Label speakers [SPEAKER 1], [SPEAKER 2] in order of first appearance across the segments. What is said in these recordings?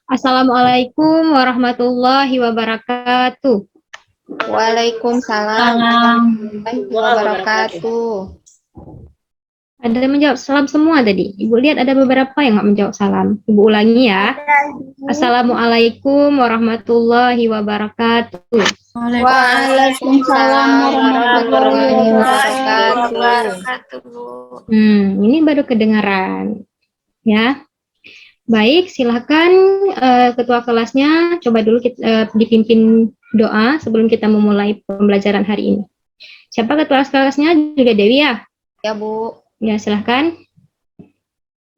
[SPEAKER 1] Assalamualaikum warahmatullahi wabarakatuh.
[SPEAKER 2] Waalaikumsalam
[SPEAKER 3] Salam
[SPEAKER 2] warahmatullahi wabarakatuh.
[SPEAKER 1] Ada yang menjawab salam semua tadi. Ibu lihat ada beberapa yang nggak menjawab salam. Ibu ulangi ya. Assalamualaikum warahmatullahi wabarakatuh.
[SPEAKER 2] Waalaikumsalam warahmatullahi wabarakatuh.
[SPEAKER 1] Ini baru kedengaran. Ya. Baik, silakan ketua kelasnya coba dulu kita, dipimpin doa sebelum kita memulai pembelajaran hari ini. Siapa ketua kelasnya? Juga Dewi ya?
[SPEAKER 2] Ya, Bu.
[SPEAKER 1] Ya, silakan.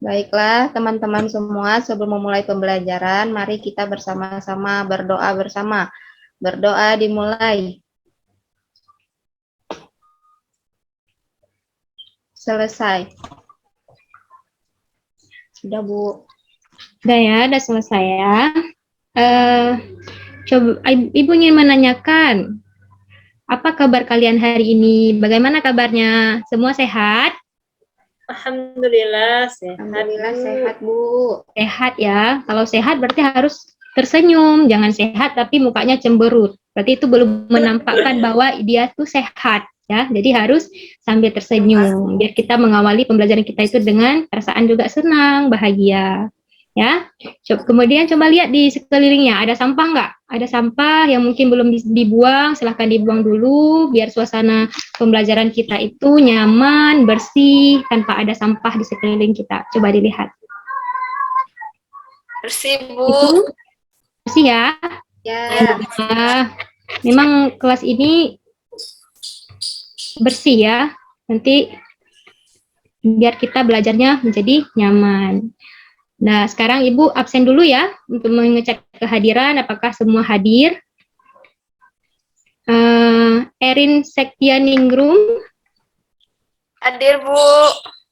[SPEAKER 2] Baiklah, teman-teman semua, sebelum memulai pembelajaran, mari kita bersama-sama berdoa bersama. Berdoa dimulai. Selesai. Sudah, Bu.
[SPEAKER 1] Udah ya, udah selesai ya. Coba Ibu ingin menanyakan, apa kabar kalian hari ini? Bagaimana kabarnya? Semua sehat?
[SPEAKER 3] Alhamdulillah sehat.
[SPEAKER 2] Alhamdulillah sehat, Bu.
[SPEAKER 1] Sehat ya. Kalau sehat berarti harus tersenyum. Jangan sehat tapi mukanya cemberut. Berarti itu belum menampakkan bahwa dia tuh sehat. Ya, jadi harus sambil tersenyum. Biar kita mengawali pembelajaran kita itu dengan perasaan juga senang, bahagia. Ya, kemudian coba lihat di sekelilingnya, ada sampah nggak? Ada sampah yang mungkin belum dibuang, silahkan dibuang dulu, biar suasana pembelajaran kita itu nyaman, bersih, tanpa ada sampah di sekeliling kita. Coba dilihat.
[SPEAKER 3] Bersih, Bu.
[SPEAKER 1] Itu bersih ya?
[SPEAKER 2] Ya.
[SPEAKER 1] Memang kelas ini bersih ya, nanti biar kita belajarnya menjadi nyaman. Nah, sekarang Ibu absen dulu ya untuk mengecek kehadiran, apakah semua hadir. Erin Sektianingrum.
[SPEAKER 3] Hadir, Bu.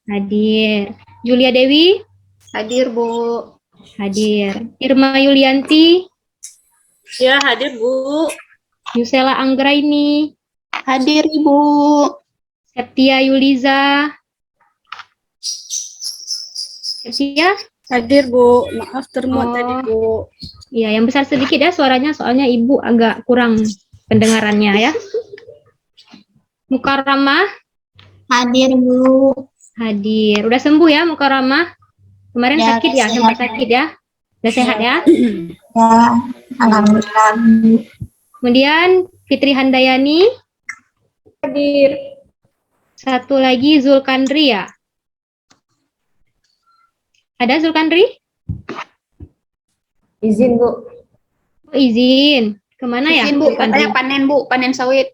[SPEAKER 1] Hadir. Julia Dewi.
[SPEAKER 2] Hadir, Bu.
[SPEAKER 1] Hadir. Irma Yulianti.
[SPEAKER 3] Ya, hadir, Bu.
[SPEAKER 1] Yusela Anggraini.
[SPEAKER 2] Hadir, Ibu.
[SPEAKER 1] Septia Yuliza. Septia.
[SPEAKER 3] Hadir, Bu. Maaf termuat tadi, Bu.
[SPEAKER 1] Iya, yang besar sedikit ya suaranya, soalnya Ibu agak kurang pendengarannya ya. Mukarramah.
[SPEAKER 4] Hadir, Bu.
[SPEAKER 1] Hadir. Udah sembuh ya Mukarramah? Kemarin
[SPEAKER 4] Ya,
[SPEAKER 1] sakit ya, sempat sakit ya? Udah sehat ya?
[SPEAKER 4] Ya, alhamdulillah.
[SPEAKER 1] Kemudian Fitri Handayani.
[SPEAKER 3] Hadir.
[SPEAKER 1] Satu lagi Zulkandri ya? Ada Zulkandri?
[SPEAKER 3] Izin, Bu.
[SPEAKER 1] Oh, izin. Kemana ya?
[SPEAKER 2] Izin, Bu. Katanya panen, Bu. Panen sawit.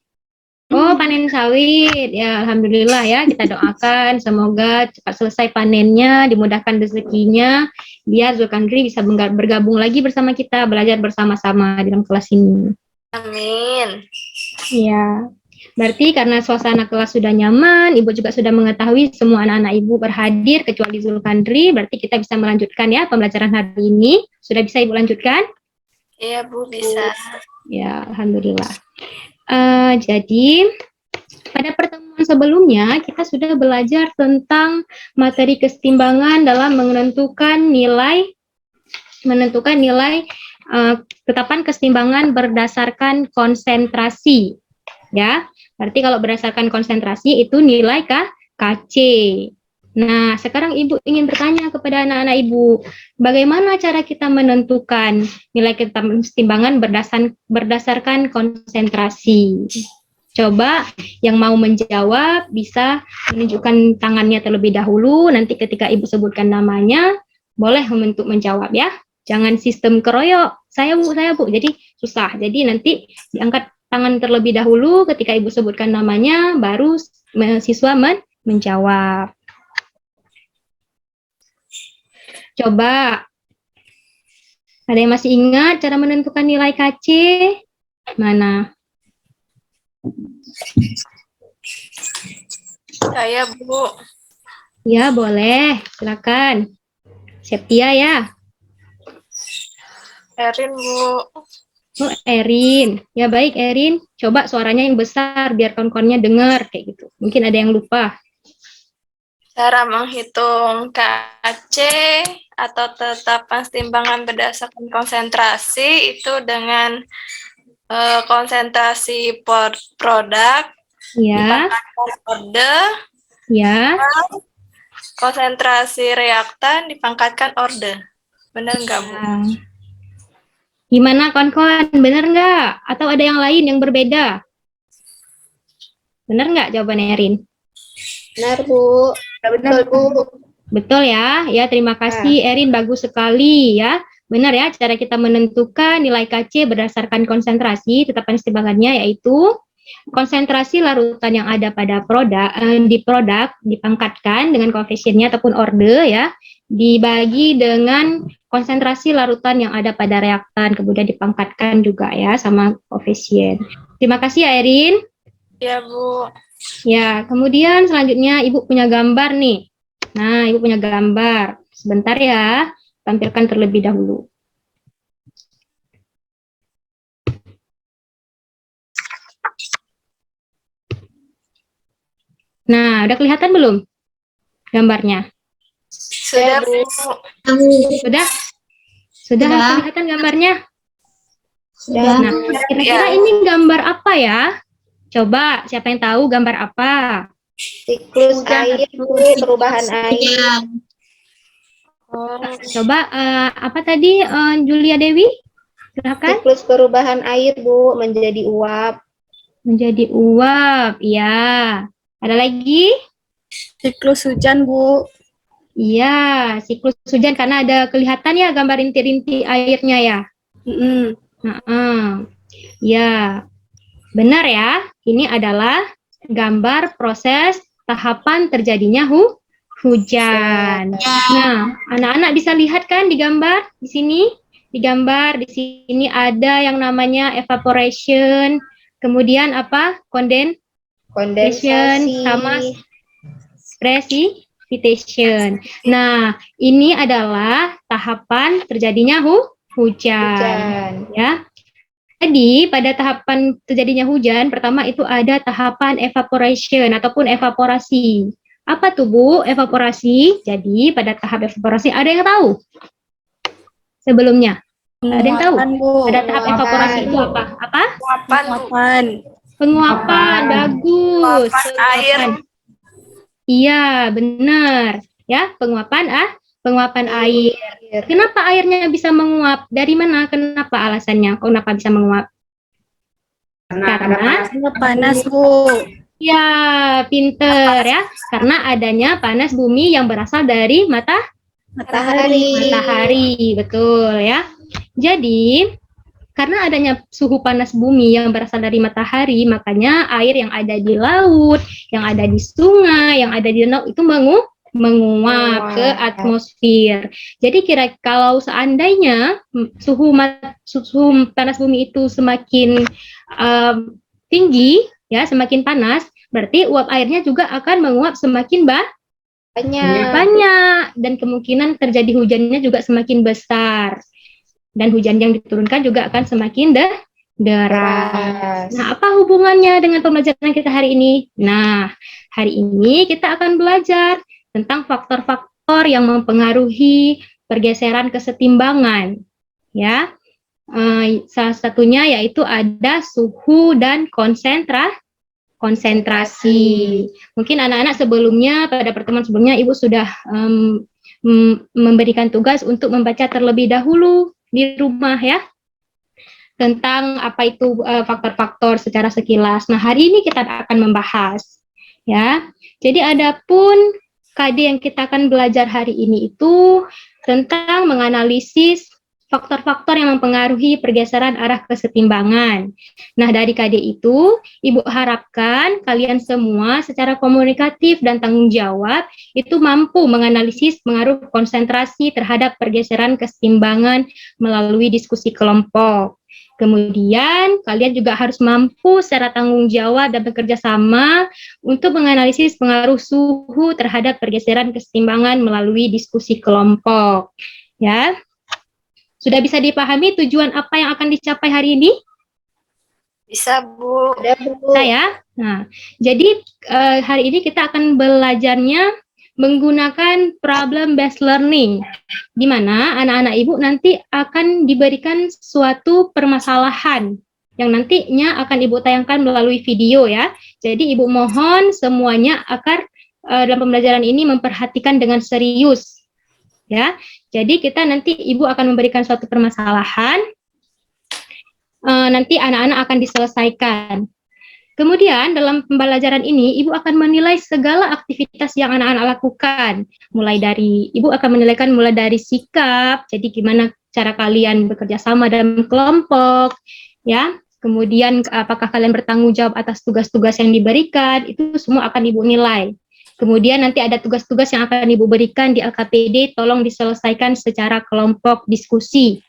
[SPEAKER 1] Oh, panen sawit. Ya, alhamdulillah ya. Kita doakan semoga cepat selesai panennya, dimudahkan rezekinya, biar Zulkandri bisa bergabung lagi bersama kita, belajar bersama-sama dalam kelas ini.
[SPEAKER 3] Amin.
[SPEAKER 1] Ya. Berarti karena suasana kelas sudah nyaman, Ibu juga sudah mengetahui semua anak-anak Ibu berhadir kecuali Zulkandri, berarti kita bisa melanjutkan ya pembelajaran hari ini. Sudah bisa Ibu lanjutkan?
[SPEAKER 3] Iya, Bu, bisa.
[SPEAKER 1] Ya, alhamdulillah. Jadi pada pertemuan sebelumnya kita sudah belajar tentang materi kesetimbangan dalam menentukan nilai ketetapan kesetimbangan berdasarkan konsentrasi. Ya, berarti kalau berdasarkan konsentrasi itu nilai KC. Nah, sekarang Ibu ingin bertanya kepada anak-anak Ibu, bagaimana cara kita menentukan nilai kesetimbangan berdasarkan konsentrasi? Coba yang mau menjawab bisa menunjukkan tangannya terlebih dahulu, nanti ketika Ibu sebutkan namanya, boleh untuk menjawab ya. Jangan sistem keroyok, saya Bu, jadi susah. Jadi nanti diangkat tangan terlebih dahulu, ketika Ibu sebutkan namanya, baru siswa menjawab. Coba, ada yang masih ingat cara menentukan nilai KC? Mana?
[SPEAKER 3] Saya, Bu.
[SPEAKER 1] Ya, boleh. Silakan. Septia ya?
[SPEAKER 3] Erin, Bu.
[SPEAKER 1] Oh, Erin. Ya, baik, Erin. Coba suaranya yang besar, biar kawan-kawannya dengar, kayak gitu. Mungkin ada yang lupa.
[SPEAKER 3] Cara menghitung KC atau tetapan timbangan berdasarkan konsentrasi itu dengan konsentrasi produk
[SPEAKER 1] Ya,
[SPEAKER 3] dipangkatkan orde,
[SPEAKER 1] ya.
[SPEAKER 3] konsentrasi reaktan dipangkatkan orde. Benar nggak, Bu?
[SPEAKER 1] Nah, gimana kawan-kawan? Bener nggak? Atau ada yang lain yang berbeda? Bener nggak jawabannya, Erin?
[SPEAKER 2] Benar, Bu. Betul, Bu.
[SPEAKER 1] Betul ya. Ya, terima kasih Erin, bagus sekali ya. Benar ya, cara kita menentukan nilai KC berdasarkan konsentrasi, tetapan keseimbangannya yaitu konsentrasi larutan yang ada pada di produk dipangkatkan dengan koefisiennya ataupun orde ya, dibagi dengan konsentrasi larutan yang ada pada reaktan, kemudian dipangkatkan juga ya sama koefisien. Terima kasih ya Erin.
[SPEAKER 3] Ya, Bu.
[SPEAKER 1] Ya, kemudian selanjutnya Ibu punya gambar nih. Nah, Ibu punya gambar. Sebentar ya, tampilkan terlebih dahulu. Nah, udah kelihatan belum gambarnya?
[SPEAKER 3] Sudah, Bu.
[SPEAKER 1] Sudah? Sudah
[SPEAKER 4] Sudah.
[SPEAKER 1] kelihatan gambarnya?
[SPEAKER 4] Sudah.
[SPEAKER 1] Nah, kira-kira ini gambar apa ya? Coba, siapa yang tahu gambar apa?
[SPEAKER 2] Siklus air, Bu. Perubahan air.
[SPEAKER 1] Coba, apa tadi Julia Dewi? Silakan.
[SPEAKER 2] Siklus perubahan air, Bu, menjadi uap.
[SPEAKER 1] Menjadi uap, ya. Ada lagi?
[SPEAKER 5] Siklus hujan, Bu.
[SPEAKER 1] Iya, siklus hujan karena ada kelihatan ya gambar rintik-rintik airnya ya. Ya, benar ya. Ini adalah gambar proses tahapan terjadinya hujan. Nah, anak-anak bisa lihat kan di gambar di sini? Di gambar di sini ada yang namanya evaporation, kemudian apa?
[SPEAKER 2] Kondensasi.
[SPEAKER 1] sama precipitation. Nah, ini adalah tahapan terjadinya hujan. Ya. Jadi, pada tahapan terjadinya hujan, pertama itu ada tahapan evaporation ataupun evaporasi. Apa tuh, Bu, evaporasi? Jadi, pada tahap evaporasi ada yang tahu? Sebelumnya? Ada yang tahu?
[SPEAKER 5] Bu.
[SPEAKER 1] Pada tahap evaporasi itu apa? Apa?
[SPEAKER 5] Penguapan.
[SPEAKER 1] Penguapan, bagus.
[SPEAKER 3] Penguapan air.
[SPEAKER 1] Iya, benar. Ya, penguapan air. Kenapa airnya bisa menguap? Dari mana? Kenapa alasannya? Kenapa bisa menguap? Karena
[SPEAKER 5] Panas, Bu.
[SPEAKER 1] ya, pinter ya. Karena adanya panas bumi yang berasal dari matahari, betul ya. Jadi, karena adanya suhu panas bumi yang berasal dari matahari, makanya air yang ada di laut, yang ada di sungai, yang ada di danau itu menguap ke atmosfer. Jadi kalau seandainya suhu panas bumi itu semakin tinggi, ya semakin panas, berarti uap airnya juga akan menguap semakin banyak, dan kemungkinan terjadi hujannya juga semakin besar. Dan hujan yang diturunkan juga akan semakin deras. Nah, apa hubungannya dengan pembelajaran kita hari ini? Nah, hari ini kita akan belajar tentang faktor-faktor yang mempengaruhi pergeseran kesetimbangan. Ya, salah satunya yaitu ada suhu dan konsentrasi. Mungkin anak-anak sebelumnya, pada pertemuan sebelumnya, Ibu sudah memberikan tugas untuk membaca terlebih dahulu di rumah ya, tentang apa itu faktor-faktor secara sekilas. Nah, hari ini kita akan membahas ya. Jadi adapun KD yang kita akan belajar hari ini itu tentang menganalisis faktor-faktor yang mempengaruhi pergeseran arah kesetimbangan. Nah, dari KD itu, Ibu harapkan kalian semua secara komunikatif dan tanggung jawab itu mampu menganalisis pengaruh konsentrasi terhadap pergeseran kesetimbangan melalui diskusi kelompok. Kemudian, kalian juga harus mampu secara tanggung jawab dan bekerja sama untuk menganalisis pengaruh suhu terhadap pergeseran kesetimbangan melalui diskusi kelompok. Ya. Sudah bisa dipahami tujuan apa yang akan dicapai hari ini?
[SPEAKER 3] Bisa, Bu.
[SPEAKER 2] Ada, Bu.
[SPEAKER 1] Bisa ya? Nah, jadi hari ini kita akan belajarnya menggunakan problem based learning, di mana anak-anak ibu nanti akan diberikan suatu permasalahan yang nantinya akan ibu tayangkan melalui video ya. Jadi ibu mohon semuanya agar dalam pembelajaran ini memperhatikan dengan serius ya. Jadi kita nanti ibu akan memberikan suatu permasalahan, nanti anak-anak akan diselesaikan. Kemudian dalam pembelajaran ini ibu akan menilai segala aktivitas yang anak-anak lakukan. Ibu akan menilaikan mulai dari sikap, jadi gimana cara kalian bekerja sama dalam kelompok, ya. Kemudian apakah kalian bertanggung jawab atas tugas-tugas yang diberikan, itu semua akan ibu nilai. Kemudian nanti ada tugas-tugas yang akan ibu berikan di LKPD, tolong diselesaikan secara kelompok diskusi.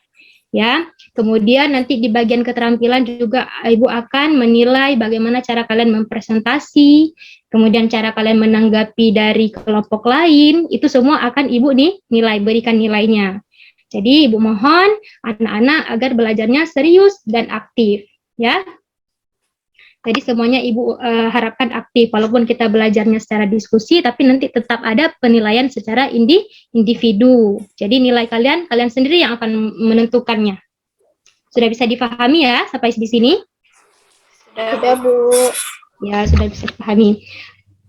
[SPEAKER 1] Ya, kemudian nanti di bagian keterampilan juga ibu akan menilai bagaimana cara kalian mempresentasi, kemudian cara kalian menanggapi dari kelompok lain, itu semua akan ibu nih nilai, berikan nilainya. Jadi ibu mohon anak-anak agar belajarnya serius dan aktif, ya. Jadi semuanya ibu harapkan aktif, walaupun kita belajarnya secara diskusi, tapi nanti tetap ada penilaian secara individu. Jadi nilai kalian sendiri yang akan menentukannya. Sudah bisa dipahami ya sampai di sini?
[SPEAKER 2] Sudah, Bu.
[SPEAKER 1] Ya, sudah bisa dipahami.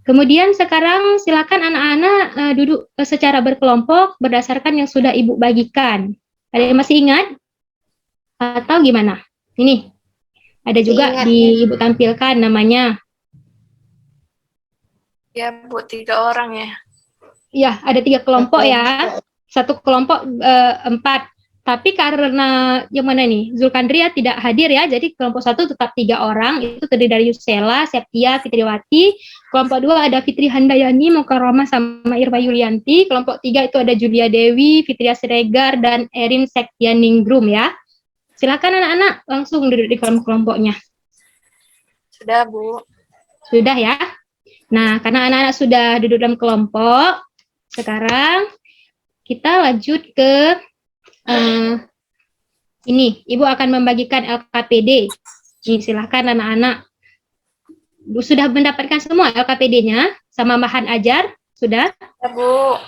[SPEAKER 1] Kemudian sekarang silakan anak-anak duduk secara berkelompok berdasarkan yang sudah ibu bagikan. Ada yang masih ingat? Atau gimana? Ini. Ada juga ibu tampilkan namanya.
[SPEAKER 3] Ya, Bu, 3 orang ya.
[SPEAKER 1] Ya, ada 3 kelompok ya. Satu kelompok 4. Tapi karena yang mana nih? Zulkandria tidak hadir ya, jadi kelompok 1 tetap 3 orang. Itu terdiri dari Yusela, Septia, Fitriwati. Kelompok 2 ada Fitri Handayani, Mukarrama, sama Irma Yulianti. Kelompok 3 itu ada Julia Dewi, Fitria Siregar, dan Erin Sektianingrum ya. Silakan anak-anak langsung duduk di kelompoknya.
[SPEAKER 3] Sudah, Bu.
[SPEAKER 1] Sudah ya. Nah, karena anak-anak sudah duduk dalam kelompok, sekarang kita lanjut ke ini. Ibu akan membagikan LKPD. Ini silakan anak-anak. Sudah mendapatkan semua LKPD-nya sama bahan ajar? Sudah?
[SPEAKER 3] Ya, Bu.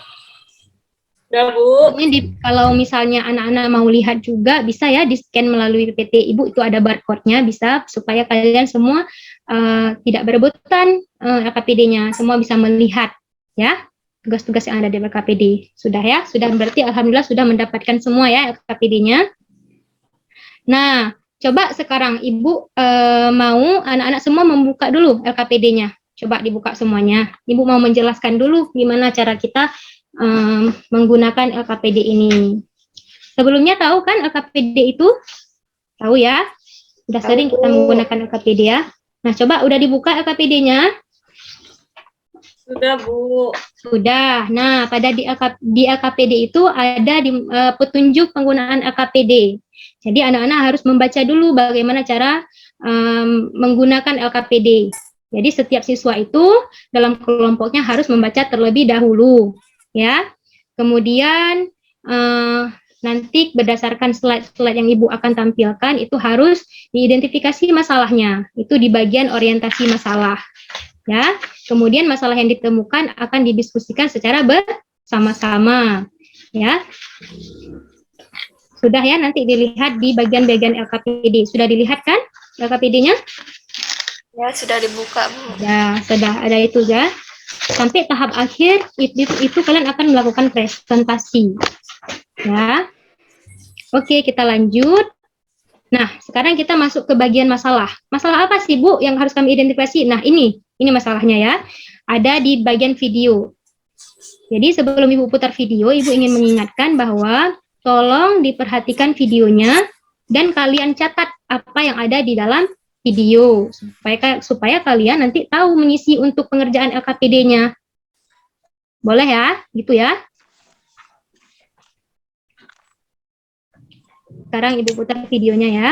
[SPEAKER 5] Sudah, Bu.
[SPEAKER 1] Ini kalau misalnya anak-anak mau lihat juga bisa ya di-scan melalui PPT Ibu, itu ada barcode-nya, bisa supaya kalian semua tidak berebutan LKPD-nya, semua bisa melihat ya tugas-tugas yang ada di LKPD. Sudah ya? Sudah, berarti alhamdulillah sudah mendapatkan semua ya LKPD-nya. Nah, coba sekarang Ibu mau anak-anak semua membuka dulu LKPD-nya. Coba dibuka semuanya. Ibu mau menjelaskan dulu gimana cara kita menggunakan LKPD ini. Sebelumnya tahu kan LKPD itu? Tahu ya? Sudah sering kita menggunakan LKPD ya. Nah, coba udah dibuka LKPD-nya?
[SPEAKER 5] Sudah, Bu.
[SPEAKER 1] Sudah. Nah, di LKPD itu ada di petunjuk penggunaan LKPD. Jadi anak-anak harus membaca dulu bagaimana cara menggunakan LKPD. Jadi setiap siswa itu dalam kelompoknya harus membaca terlebih dahulu. Ya, kemudian nanti berdasarkan slide-slide yang Ibu akan tampilkan itu harus diidentifikasi masalahnya, itu di bagian orientasi masalah, ya. Kemudian masalah yang ditemukan akan didiskusikan secara bersama-sama, ya. Sudah ya, nanti dilihat di bagian-bagian LKPD. Sudah dilihat kan LKPD-nya?
[SPEAKER 3] Ya, sudah dibuka, Bu.
[SPEAKER 1] Ya, sudah ada itu ya. Sampai tahap akhir itu kalian akan melakukan presentasi ya. Oke, kita lanjut. Nah, sekarang kita masuk ke bagian masalah. Masalah apa sih, Bu, yang harus kami identifikasi? Nah, ini masalahnya ya. Ada di bagian video. Jadi sebelum Ibu putar video, Ibu ingin mengingatkan bahwa tolong diperhatikan videonya dan kalian catat apa yang ada di dalam video supaya kalian nanti tahu mengisi untuk pengerjaan LKPD-nya. Boleh ya? Gitu ya. Sekarang Ibu putar videonya ya.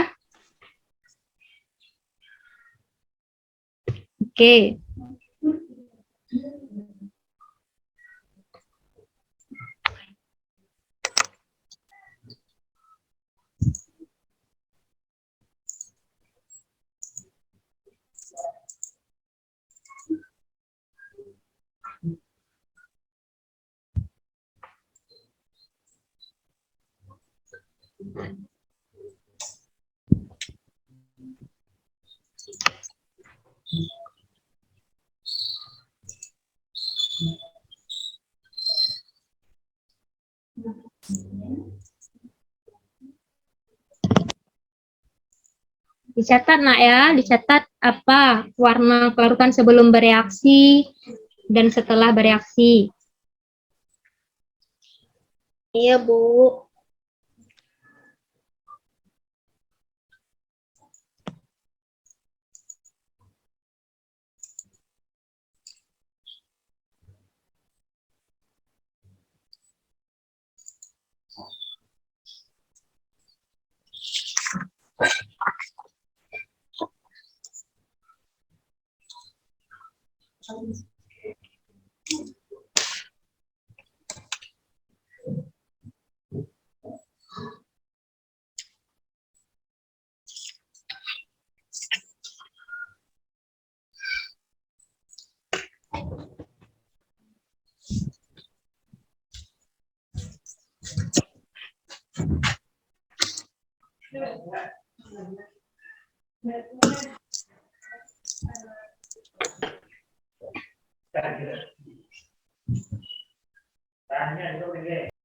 [SPEAKER 1] Oke. Dicatat nak ya, dicatat apa warna pelarutan sebelum bereaksi dan setelah bereaksi.
[SPEAKER 2] Iya, Bu.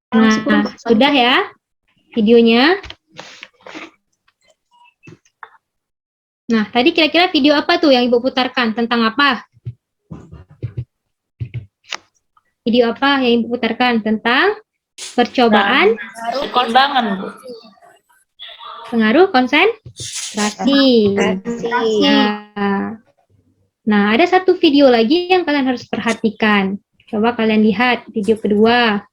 [SPEAKER 1] Nah, sudah ya videonya. Nah, tadi kira-kira video apa tuh yang Ibu putarkan? Tentang apa? Video apa yang Ibu putarkan? Tentang percobaan
[SPEAKER 5] Keseimbangan, Bu.
[SPEAKER 1] pengaruh konsentrasi. Nah, ada satu video lagi yang kalian harus perhatikan. Coba kalian lihat video kedua.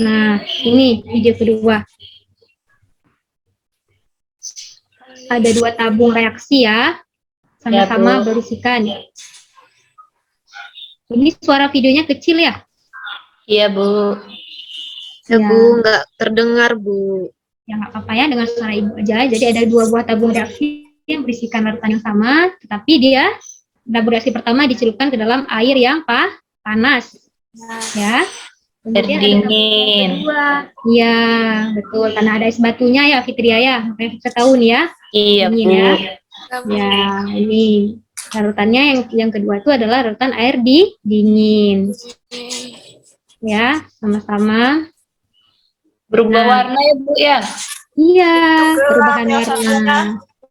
[SPEAKER 1] Nah, ini video kedua. Ada 2 tabung reaksi ya, sama-sama berisikan. Ini suara videonya kecil ya?
[SPEAKER 5] Iya, Bu.
[SPEAKER 2] Ya,
[SPEAKER 1] Ya.
[SPEAKER 2] Bu, nggak terdengar, Bu.
[SPEAKER 1] Ya nggak apa-apa ya, dengan suara Ibu aja. Jadi ada 2 buah tabung reaksi yang berisikan larutan yang sama, tetapi dia tabung reaksi pertama dicelupkan ke dalam air yang panas. Ya. Kemudian ada tabung
[SPEAKER 5] Dingin.
[SPEAKER 1] kedua. Iya, betul. Karena ada es batunya ya, Fitria ya. Makanya kita tahu nih ya.
[SPEAKER 5] Iya,
[SPEAKER 1] Dingin
[SPEAKER 5] Bu.
[SPEAKER 1] ya. Ya, ini larutannya yang kedua itu adalah larutan air dingin. Ya, sama-sama.
[SPEAKER 5] Berubah
[SPEAKER 1] Nah.
[SPEAKER 5] warna ya, Bu ya.
[SPEAKER 1] Iya,
[SPEAKER 3] Gelap,
[SPEAKER 1] perubahan
[SPEAKER 3] yang
[SPEAKER 1] warna.
[SPEAKER 3] satunya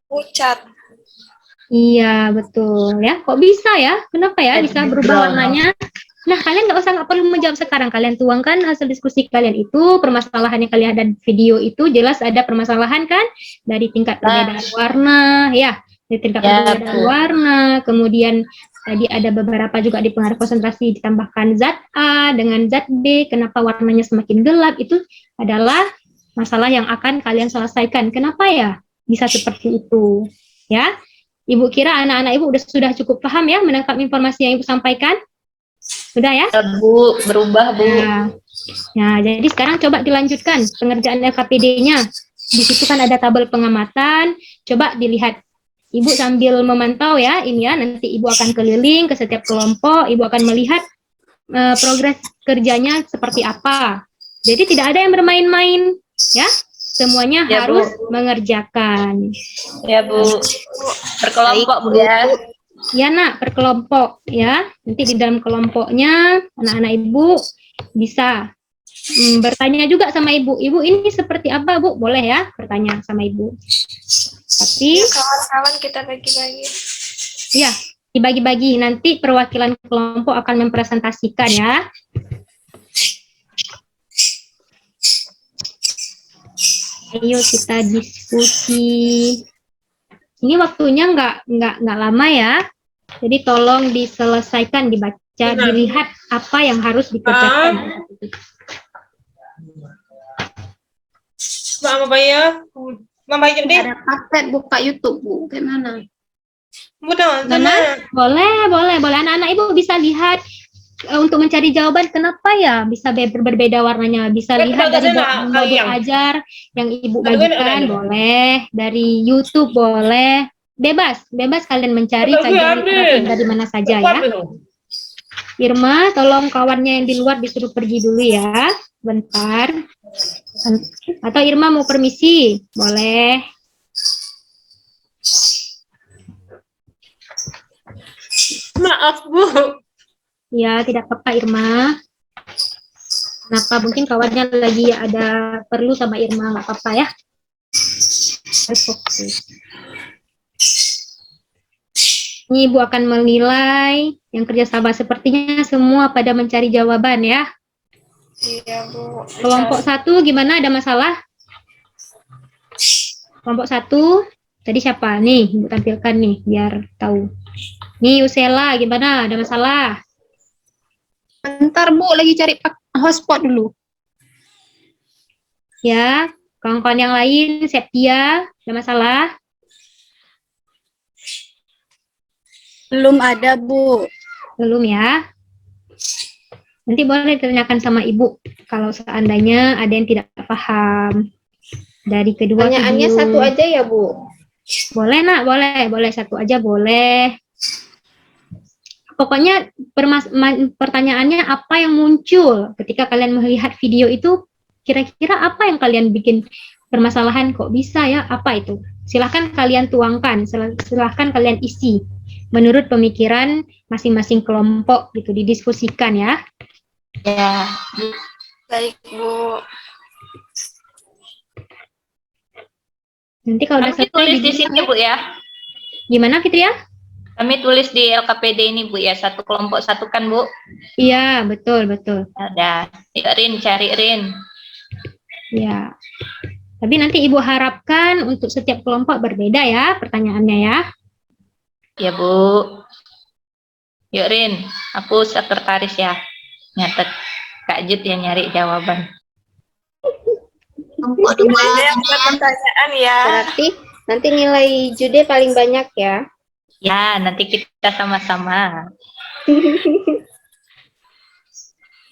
[SPEAKER 3] pucat.
[SPEAKER 1] Iya, betul ya. Kok bisa ya? Kenapa ya bisa berubah
[SPEAKER 5] Brown.
[SPEAKER 1] warnanya? Nah, kalian nggak perlu menjawab sekarang. Kalian tuangkan hasil diskusi kalian itu, permasalahan yang kalian ada di video itu jelas ada permasalahan kan? Dari tingkat perbedaan warna, ya. Dari tingkat perbedaan
[SPEAKER 5] Bu.
[SPEAKER 1] warna, kemudian tadi ada beberapa juga di pengaruh konsentrasi ditambahkan zat A dengan zat B, kenapa warnanya semakin gelap, itu adalah masalah yang akan kalian selesaikan. Kenapa ya bisa seperti itu? Ya, Ibu kira anak-anak Ibu sudah cukup paham ya menangkap informasi yang Ibu sampaikan? Sudah ya?
[SPEAKER 5] Ya, Bu. Berubah, Bu.
[SPEAKER 1] Nah, jadi sekarang coba dilanjutkan pengerjaan LKPD-nya. Di situ kan ada tabel pengamatan. Coba dilihat. Ibu sambil memantau ya, ini ya, nanti Ibu akan keliling ke setiap kelompok, Ibu akan melihat progres kerjanya seperti apa. Jadi tidak ada yang bermain-main, ya. Semuanya
[SPEAKER 5] Ya,
[SPEAKER 1] harus
[SPEAKER 5] Bu.
[SPEAKER 1] mengerjakan.
[SPEAKER 5] Ya, Bu. Berkelompok, Bu ya.
[SPEAKER 1] Ya nak, berkelompok ya. Nanti di dalam kelompoknya anak-anak Ibu bisa bertanya juga sama Ibu. Ibu ini seperti apa, Bu? Boleh ya bertanya sama Ibu. Tapi
[SPEAKER 3] Kawan-kawan kita bagi-bagi.
[SPEAKER 1] ya, dibagi-bagi. Nanti perwakilan kelompok akan mempresentasikan ya. Ayo kita diskusi. Ini waktunya nggak lama ya. Jadi tolong diselesaikan, dibaca, dilihat apa yang harus dikerjakan.
[SPEAKER 5] Mama Bayar. Mama Bayar deh.
[SPEAKER 2] Ada paket buka YouTube, Bu. Gimana?
[SPEAKER 5] Mudah,
[SPEAKER 1] Boleh. Anak-anak Ibu bisa lihat untuk mencari jawaban kenapa ya bisa berbeda warnanya. Bisa lihat dari modul ajar yang Ibu bagikan, boleh. Dari YouTube boleh. bebas kalian mencari
[SPEAKER 5] Betul,
[SPEAKER 1] kajian
[SPEAKER 5] ambil.
[SPEAKER 1] literatur dari mana saja ya. Irma, tolong kawannya yang di luar disuruh pergi dulu ya, bentar. Atau Irma mau permisi? Boleh.
[SPEAKER 5] Maaf, Bu.
[SPEAKER 1] Ya, tidak apa-apa Irma. Kenapa? Mungkin kawannya lagi ada perlu sama Irma, nggak apa-apa ya. Harus fokus. Ini Ibu akan menilai yang kerjasama sepertinya semua pada mencari jawaban ya.
[SPEAKER 3] Iya, Bu.
[SPEAKER 1] Kelompok satu gimana? Ada masalah? Kelompok satu tadi siapa? Nih, Ibu tampilkan nih biar tahu. Nih Usela, gimana? Ada masalah?
[SPEAKER 4] Bentar Bu, lagi cari hotspot dulu.
[SPEAKER 1] Ya, kawan-kawan yang lain, Septia, ada masalah?
[SPEAKER 4] Belum ada Bu.
[SPEAKER 1] Belum ya? Nanti boleh ditanyakan sama Ibu kalau seandainya ada yang tidak paham dari kedua
[SPEAKER 2] Pertanyaannya
[SPEAKER 1] video.
[SPEAKER 2] satu aja ya, Bu.
[SPEAKER 1] Boleh nak, boleh satu aja boleh. Pokoknya pertanyaannya apa yang muncul ketika kalian melihat video itu, kira-kira apa yang kalian bikin permasalahan kok bisa ya, apa itu? Silahkan kalian tuangkan, silahkan kalian isi menurut pemikiran masing-masing kelompok gitu, didiskusikan ya.
[SPEAKER 5] Ya.
[SPEAKER 3] Baik, Bu.
[SPEAKER 1] Nanti kalau udah
[SPEAKER 5] Kami
[SPEAKER 1] selesai
[SPEAKER 5] tulis di
[SPEAKER 1] dibuka
[SPEAKER 5] sini,
[SPEAKER 1] ya.
[SPEAKER 5] Bu ya.
[SPEAKER 1] Gimana Fitria?
[SPEAKER 5] Kami tulis di LKPD ini, Bu ya. Satu kelompok satu kan, Bu?
[SPEAKER 1] Iya, betul.
[SPEAKER 5] Ada. Ya, Rin, cari Rin.
[SPEAKER 1] Ya. Tapi nanti Ibu harapkan untuk setiap kelompok berbeda ya pertanyaannya ya.
[SPEAKER 5] Ya, Bu. Yuk, Rin. Aku sekretaris ya. Nyatet. Kak Jut yang nyari jawaban.
[SPEAKER 3] Saya buat pertanyaan ya.
[SPEAKER 2] Berarti nanti nilai Jude paling banyak ya.
[SPEAKER 5] Ya, nanti kita sama-sama.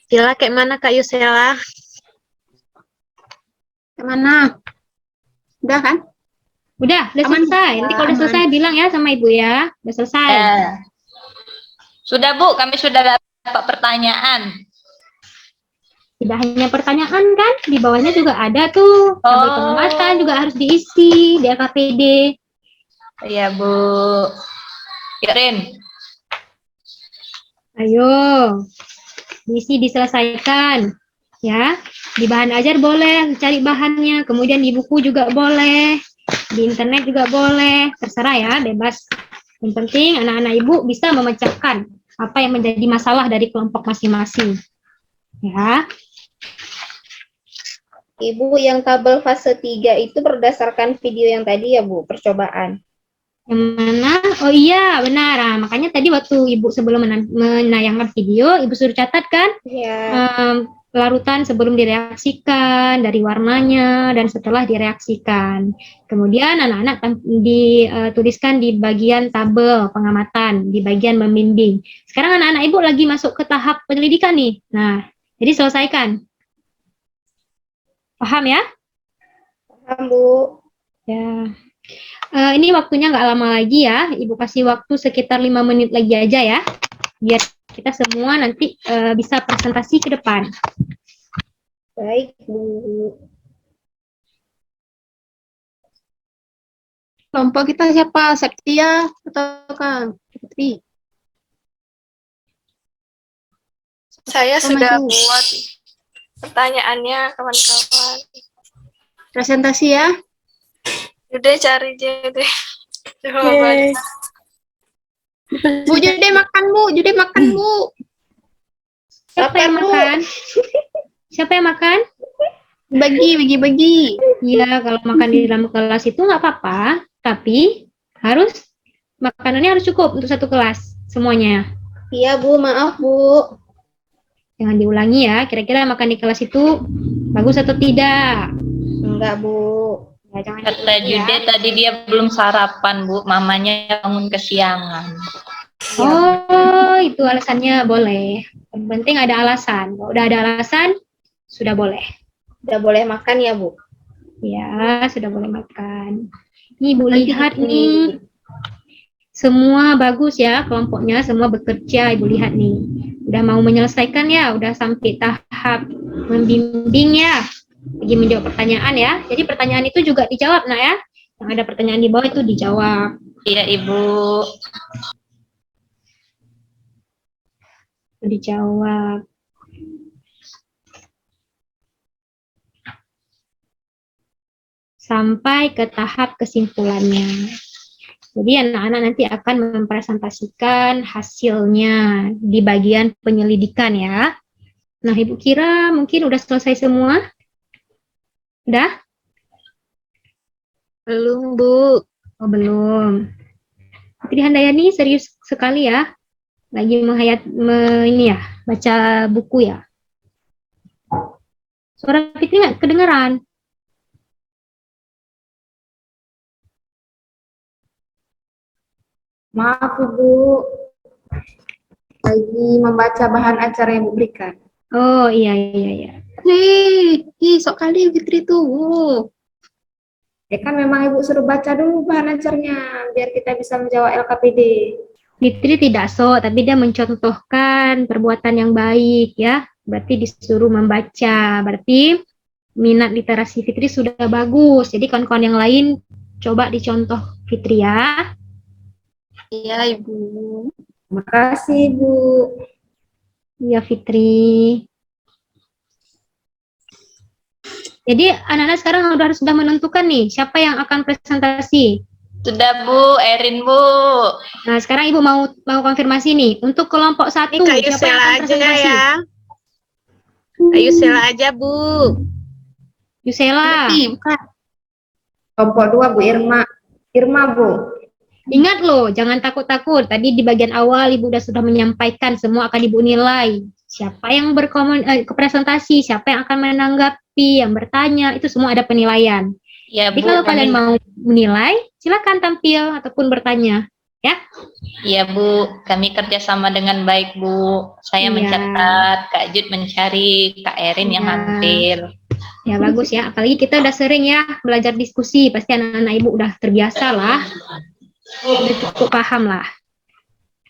[SPEAKER 6] Sila kayak mana Kak Yusela?
[SPEAKER 4] Kemana? Udah kan?
[SPEAKER 1] Udah
[SPEAKER 4] Aman.
[SPEAKER 1] selesai. Nanti kalau udah
[SPEAKER 4] Aman.
[SPEAKER 1] selesai bilang ya sama Ibu ya. Udah selesai.
[SPEAKER 5] Ya. Sudah, Bu. Kami sudah dapat pertanyaan.
[SPEAKER 1] Tidak hanya pertanyaan kan, di bawahnya juga ada tuh tabel
[SPEAKER 5] Oh.
[SPEAKER 1] pengamatan juga harus diisi di LKPD.
[SPEAKER 5] Iya, Bu. Yuk, Rin.
[SPEAKER 1] Ayo, diisi diselesaikan ya. Di bahan ajar boleh cari bahannya, kemudian di buku juga boleh, di internet juga boleh, terserah ya, bebas. Yang penting anak-anak Ibu bisa memecahkan apa yang menjadi masalah dari kelompok masing-masing. Ya.
[SPEAKER 2] Ibu, yang tabel fase 3 itu berdasarkan video yang tadi ya, Bu, percobaan.
[SPEAKER 1] Yang mana? Oh iya, benar. Nah, makanya tadi waktu Ibu sebelum menayangkan video, Ibu suruh catat kan
[SPEAKER 2] Ya.
[SPEAKER 1] larutan sebelum direaksikan, dari warnanya, dan setelah direaksikan. Kemudian anak-anak dituliskan di bagian tabel pengamatan, di bagian membimbing. Sekarang anak-anak Ibu lagi masuk ke tahap penyelidikan nih. Nah, jadi selesaikan. Paham ya?
[SPEAKER 2] Paham, Bu.
[SPEAKER 1] Ya. Ini waktunya nggak lama lagi ya, Ibu kasih waktu sekitar 5 menit lagi aja ya, biar kita semua nanti bisa presentasi ke depan.
[SPEAKER 2] Baik, Bu.
[SPEAKER 4] Kelompok kita siapa? Septia atau Kang Putri?
[SPEAKER 3] Saya
[SPEAKER 4] Sama
[SPEAKER 3] sudah
[SPEAKER 4] itu.
[SPEAKER 3] buat pertanyaannya, kawan-kawan.
[SPEAKER 4] Presentasi ya.
[SPEAKER 3] Udah cari Jude.
[SPEAKER 4] Yeay. Bu Jude makan, Bu. Jude makan, Bu.
[SPEAKER 1] Siapa yang
[SPEAKER 2] Lapar, Bu.
[SPEAKER 1] makan? Siapa yang makan?
[SPEAKER 4] Bagi.
[SPEAKER 1] Iya, kalau makan di dalam kelas itu nggak apa-apa, tapi makanannya harus cukup untuk satu kelas semuanya.
[SPEAKER 2] Iya, Bu, maaf, Bu.
[SPEAKER 1] Jangan diulangi ya, kira-kira makan di kelas itu bagus atau tidak?
[SPEAKER 2] Enggak, Bu.
[SPEAKER 1] Ya, jangan
[SPEAKER 5] Kata
[SPEAKER 1] diulangi ya.
[SPEAKER 5] Jude tadi dia belum sarapan, Bu. Mamanya bangun kesiangan.
[SPEAKER 1] Oh, itu alasannya boleh. Yang penting ada alasan. Kalau udah ada alasan, sudah boleh.
[SPEAKER 2] Udah boleh makan ya, Bu?
[SPEAKER 1] Ya, sudah boleh makan. Nih, Bu
[SPEAKER 2] Nanti
[SPEAKER 1] lihat
[SPEAKER 2] di-
[SPEAKER 1] nih. semua bagus ya kelompoknya, semua bekerja. Ibu lihat nih, udah mau menyelesaikan ya, udah sampai tahap membimbing ya, lagi menjawab pertanyaan ya. Jadi pertanyaan itu juga dijawab, Nak ya. Yang ada pertanyaan di bawah itu dijawab.
[SPEAKER 5] Iya, Ibu.
[SPEAKER 1] Dijawab. Sampai ke tahap kesimpulannya. Jadi anak-anak nanti akan mempresentasikan hasilnya di bagian penyelidikan ya. Nah, Ibu kira mungkin udah selesai semua? Udah?
[SPEAKER 6] Belum, Bu.
[SPEAKER 1] Oh, belum. Fitri Handayani serius sekali ya. Lagi ini ya, baca buku ya. Suara Fitri nggak kedengeran?
[SPEAKER 2] Maaf Ibu, lagi membaca bahan acara yang diberikan.
[SPEAKER 1] Oh, iya.
[SPEAKER 4] Sok kali Fitri tuh.
[SPEAKER 2] Ya kan memang Ibu suruh baca dulu bahan acaranya, biar kita bisa menjawab LKPD.
[SPEAKER 1] Fitri tidak sok, tapi dia mencontohkan perbuatan yang baik ya. Berarti disuruh membaca. Berarti minat literasi Fitri sudah bagus. Jadi kawan-kawan yang lain coba dicontoh Fitri ya.
[SPEAKER 4] Iya, Ibu.
[SPEAKER 2] Terima kasih Ibu.
[SPEAKER 1] Iya Fitri. Jadi anak-anak sekarang sudah menentukan nih siapa yang akan presentasi.
[SPEAKER 5] Sudah, Bu. Erin, Bu.
[SPEAKER 1] Nah, sekarang Ibu mau konfirmasi nih. Untuk kelompok 1,
[SPEAKER 6] Ini Kak
[SPEAKER 1] siapa yang
[SPEAKER 6] Yusela
[SPEAKER 1] akan
[SPEAKER 6] aja
[SPEAKER 1] presentasi?
[SPEAKER 6] ya. Kak Yusela aja, Bu.
[SPEAKER 1] Yusela.
[SPEAKER 4] Bukan.
[SPEAKER 2] Kelompok 2 Bu Irma. Irma Bu.
[SPEAKER 1] Ingat loh, jangan takut-takut. Tadi di bagian awal Ibu sudah menyampaikan semua akan Ibu nilai. Siapa yang presentasi, siapa yang akan menanggapi, yang bertanya, itu semua ada penilaian.
[SPEAKER 5] Ya,
[SPEAKER 1] Jadi
[SPEAKER 5] Bu.
[SPEAKER 1] kalau kalian mau menilai, silakan tampil ataupun bertanya. Ya.
[SPEAKER 5] Iya, Bu. Kami kerjasama dengan baik, Bu. Saya
[SPEAKER 1] Iya.
[SPEAKER 5] mencatat, Kak Jud mencari, Kak Erin yang
[SPEAKER 1] Iya.
[SPEAKER 5] ngambil.
[SPEAKER 1] Ya bagus ya, apalagi kita udah sering ya belajar diskusi, pasti anak-anak Ibu udah terbiasa lah, udah cukup paham lah.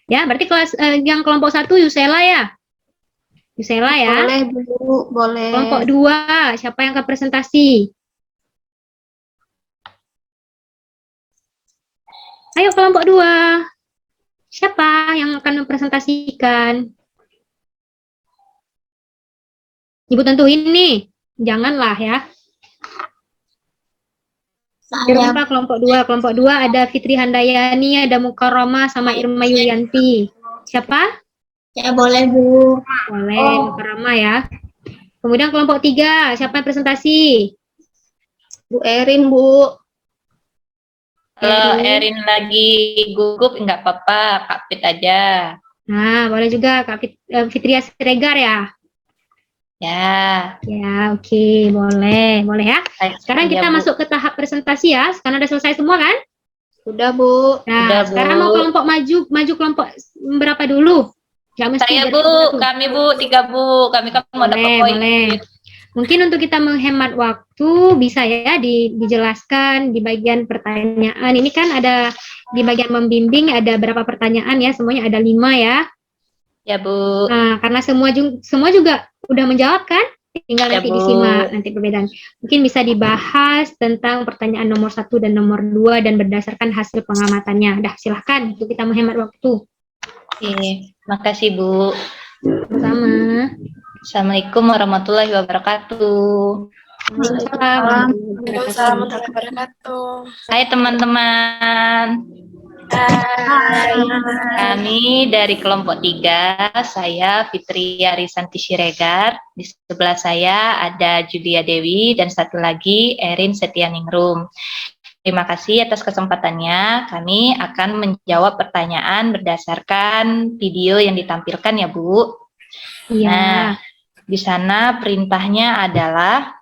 [SPEAKER 1] Ya, berarti kelas yang kelompok 1 Yusela ya? Yusela ya.
[SPEAKER 2] Boleh Bu, boleh.
[SPEAKER 1] Kelompok 2, siapa yang akan presentasi? Ayo kelompok 2. Siapa yang akan mempresentasikan? Ibu tentuin nih, janganlah ya. Siapa kelompok 2? Kelompok 2 ada Fitri Handayani, ada Mukarrama sama Irma Yulianti. Siapa?
[SPEAKER 2] Ya boleh Bu.
[SPEAKER 1] Boleh, Mukarrama ya. Kemudian kelompok 3, siapa yang presentasi?
[SPEAKER 2] Bu Erin Bu.
[SPEAKER 5] Kalau Erin lagi gugup, nggak apa-apa, Kak Fit aja.
[SPEAKER 1] Nah, boleh juga Kak Fitria Siregar ya?
[SPEAKER 5] Ya.
[SPEAKER 1] Ya, oke, boleh ya. Sekarang
[SPEAKER 5] Iya,
[SPEAKER 1] kita
[SPEAKER 5] Bu.
[SPEAKER 1] masuk ke tahap presentasi ya, karena udah selesai semua kan?
[SPEAKER 2] Sudah Bu.
[SPEAKER 1] Nah,
[SPEAKER 5] Udah, Bu.
[SPEAKER 1] sekarang mau kelompok maju kelompok berapa dulu? Nggak mesti
[SPEAKER 5] Saya,
[SPEAKER 1] jadi
[SPEAKER 5] Bu.
[SPEAKER 1] satu.
[SPEAKER 5] Kami, Bu. 3, Bu. Kami kan mau dapat poin.
[SPEAKER 1] Boleh. Mungkin untuk kita menghemat waktu, bisa ya dijelaskan di bagian pertanyaan. Ini kan ada di bagian membimbing, ada berapa pertanyaan ya, semuanya ada 5 ya.
[SPEAKER 5] Ya, Bu.
[SPEAKER 1] Nah, karena semua juga udah menjawab kan? Tinggal
[SPEAKER 5] Ya,
[SPEAKER 1] nanti
[SPEAKER 5] Bu.
[SPEAKER 1] disimak nanti perbedaan. Mungkin bisa dibahas tentang pertanyaan nomor 1 dan nomor 2 dan berdasarkan hasil pengamatannya. Dah, silahkan untuk kita menghemat waktu.
[SPEAKER 5] Oke, makasih, Bu.
[SPEAKER 1] Sama.
[SPEAKER 5] Assalamualaikum warahmatullahi wabarakatuh.
[SPEAKER 1] Waalaikumsalam.
[SPEAKER 3] Waalaikumsalam warahmatullahi wabarakatuh.
[SPEAKER 5] Hai teman-teman.
[SPEAKER 3] Hai.
[SPEAKER 5] Kami dari kelompok 3, saya Fitri Arisanti Siregar. Di sebelah saya ada Julia Dewi dan satu lagi Erin Setianingrum. Terima kasih atas kesempatannya. Kami akan menjawab pertanyaan berdasarkan video yang ditampilkan ya, Bu.
[SPEAKER 1] Iya.
[SPEAKER 5] Nah, di sana perintahnya adalah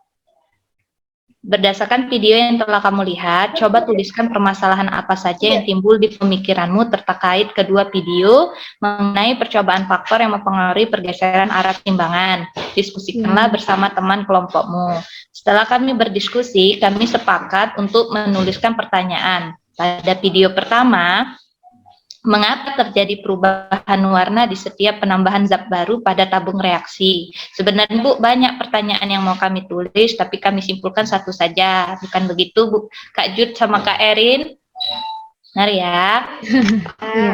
[SPEAKER 5] berdasarkan video yang telah kamu lihat, coba tuliskan permasalahan apa saja yang timbul di pemikiranmu terkait kedua video mengenai percobaan faktor yang mempengaruhi pergeseran arah timbangan. Diskusikanlah bersama teman kelompokmu. Setelah kami berdiskusi, kami sepakat untuk menuliskan pertanyaan. Pada video pertama, Mengapa terjadi perubahan warna di setiap penambahan zat baru pada tabung reaksi? Sebenarnya Bu, banyak pertanyaan yang mau kami tulis, tapi kami simpulkan satu saja. Bukan begitu Bu, Kak Jud sama Kak Erin? Benar ya?
[SPEAKER 1] Iya.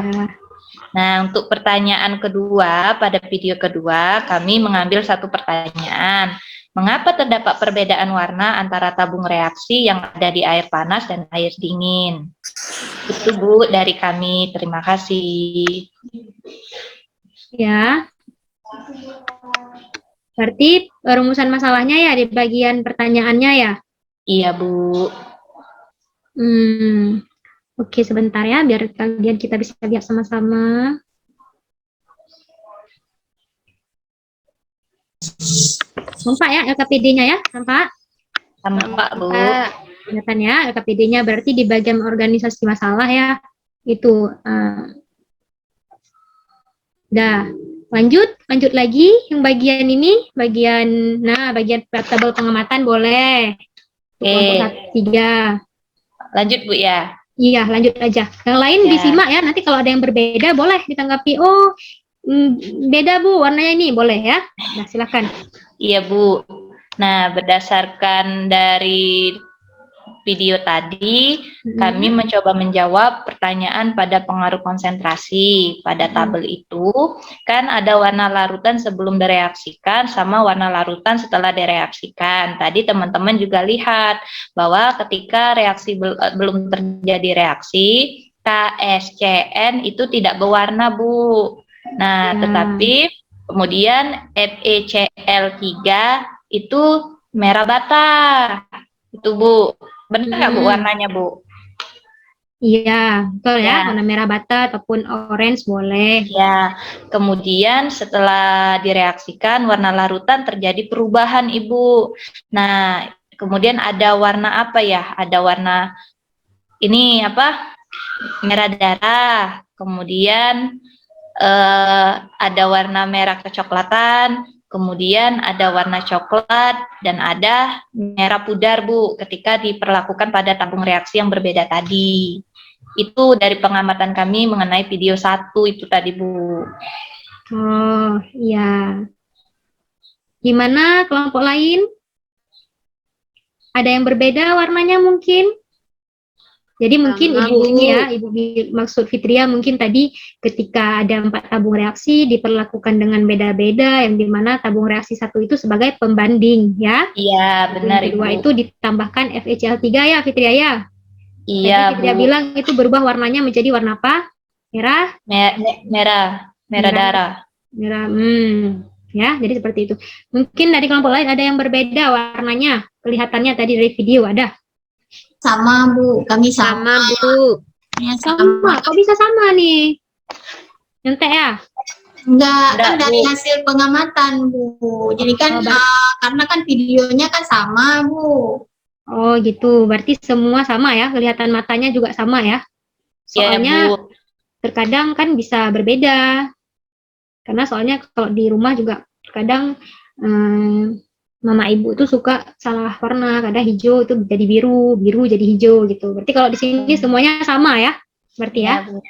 [SPEAKER 5] Nah, untuk pertanyaan kedua, pada video kedua, kami mengambil satu pertanyaan. Mengapa terdapat perbedaan warna antara tabung reaksi yang ada di air panas dan air dingin? Itu Bu dari kami, terima kasih.
[SPEAKER 1] Ya. Berarti rumusan masalahnya ya di bagian pertanyaannya ya?
[SPEAKER 5] Iya Bu.
[SPEAKER 1] Oke, sebentar ya, biar kalian kita bisa lihat sama-sama. Nampak ya LKPD-nya ya? Nampak?
[SPEAKER 5] Nampak Bu.
[SPEAKER 1] Kelihatan ya LKPD-nya, berarti di bagian organisasi masalah ya. Itu. Udah. Lanjut lagi yang bagian ini, bagian tabel pengamatan boleh. Kelompok 3.
[SPEAKER 5] Lanjut Bu ya.
[SPEAKER 1] Iya, lanjut aja. Yang lain
[SPEAKER 5] Ya.
[SPEAKER 1] disimak ya, nanti kalau ada yang berbeda boleh ditanggapi. Oh, beda Bu, warnanya ini boleh ya. Nah, silakan.
[SPEAKER 5] Iya Bu. Nah, berdasarkan dari video tadi, kami mencoba menjawab pertanyaan pada pengaruh konsentrasi. Pada tabel itu, kan ada warna larutan sebelum direaksikan sama warna larutan setelah direaksikan. Tadi teman-teman juga lihat bahwa ketika reaksi belum terjadi reaksi, KSCN itu tidak berwarna, Bu. Nah, tetapi kemudian FeCl3 itu merah bata. Itu Bu. Benar nggak Bu warnanya Bu?
[SPEAKER 1] Iya, betul ya.
[SPEAKER 5] Ya.
[SPEAKER 1] Warna merah bata ataupun orange boleh.
[SPEAKER 5] Ya, kemudian setelah direaksikan warna larutan terjadi perubahan Ibu. Nah, kemudian ada warna apa ya? Ada warna ini apa? Merah darah. Kemudian ada warna merah kecoklatan. Kemudian ada warna coklat dan ada merah pudar Bu ketika diperlakukan pada tabung reaksi yang berbeda tadi. Itu dari pengamatan kami mengenai video 1 itu tadi Bu.
[SPEAKER 1] Oh, iya. Gimana kelompok lain? Ada yang berbeda warnanya mungkin? Jadi mungkin Ibu ini ya, Ibu maksud Fitria mungkin tadi ketika ada 4 tabung reaksi diperlakukan dengan beda-beda, yang dimana tabung reaksi 1 itu sebagai pembanding ya.
[SPEAKER 5] Iya, benar
[SPEAKER 1] Yang kedua
[SPEAKER 5] Ibu.
[SPEAKER 1] itu ditambahkan FeCl3 ya Fitria ya.
[SPEAKER 5] Iya,
[SPEAKER 1] Tadi Fitria
[SPEAKER 5] Bu.
[SPEAKER 1] bilang itu berubah warnanya menjadi warna apa? Merah?
[SPEAKER 5] Merah darah.
[SPEAKER 1] Merah. Ya, jadi seperti itu. Mungkin dari kelompok lain ada yang berbeda warnanya. Kelihatannya tadi dari video ada.
[SPEAKER 4] Sama Bu, kami sama.
[SPEAKER 6] Sama Bu.
[SPEAKER 4] Ya,
[SPEAKER 1] Sama. Kok bisa sama nih? Nyontek ya?
[SPEAKER 4] Enggak, kan
[SPEAKER 5] Enggak,
[SPEAKER 4] dari
[SPEAKER 5] Bu.
[SPEAKER 4] hasil pengamatan Bu. Jadi kan karena kan videonya kan sama Bu.
[SPEAKER 1] Oh gitu, berarti semua sama ya, kelihatan matanya juga sama ya. Soalnya
[SPEAKER 5] Iya, Bu.
[SPEAKER 1] terkadang kan bisa berbeda. Karena soalnya kalau di rumah juga terkadang mama ibu tuh suka salah warna, kadang hijau itu jadi biru, biru jadi hijau gitu. Berarti kalau di sini semuanya sama ya, berarti ya.
[SPEAKER 5] Bu.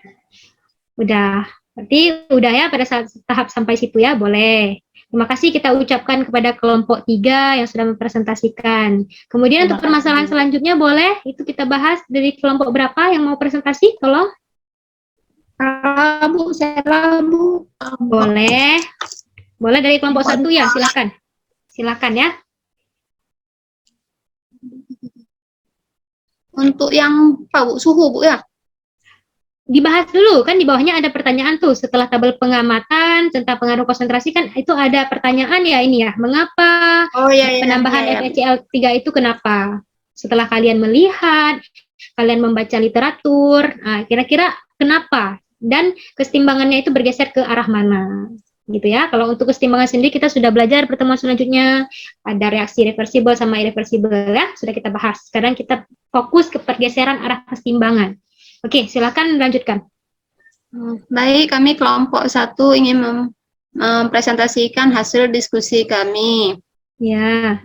[SPEAKER 1] Udah, berarti udah ya pada saat tahap sampai situ ya, boleh. Terima kasih kita ucapkan kepada kelompok 3 yang sudah mempresentasikan. Kemudian untuk permasalahan selanjutnya boleh, itu kita bahas dari kelompok berapa yang mau presentasi, tolong.
[SPEAKER 4] Bu, saya Bu.
[SPEAKER 1] Boleh. Boleh dari kelompok 1 ya, silakan. Silakan ya.
[SPEAKER 4] Untuk yang apa Bu, suhu Bu ya?
[SPEAKER 1] Dibahas dulu, kan di bawahnya ada pertanyaan tuh, setelah tabel pengamatan tentang pengaruh konsentrasi kan itu ada pertanyaan ya ini ya, mengapa penambahan FeCl3 itu kenapa? Setelah kalian melihat, kalian membaca literatur, kira-kira kenapa? Dan kesetimbangannya itu bergeser ke arah mana? Gitu ya. Kalau untuk kesetimbangan sendiri kita sudah belajar pertemuan selanjutnya, ada reaksi reversibel sama irreversibel ya, sudah kita bahas. Sekarang kita fokus ke pergeseran arah kesetimbangan. Oke, silakan lanjutkan.
[SPEAKER 4] Baik, kami kelompok 1 ingin mempresentasikan hasil diskusi kami.
[SPEAKER 1] Ya.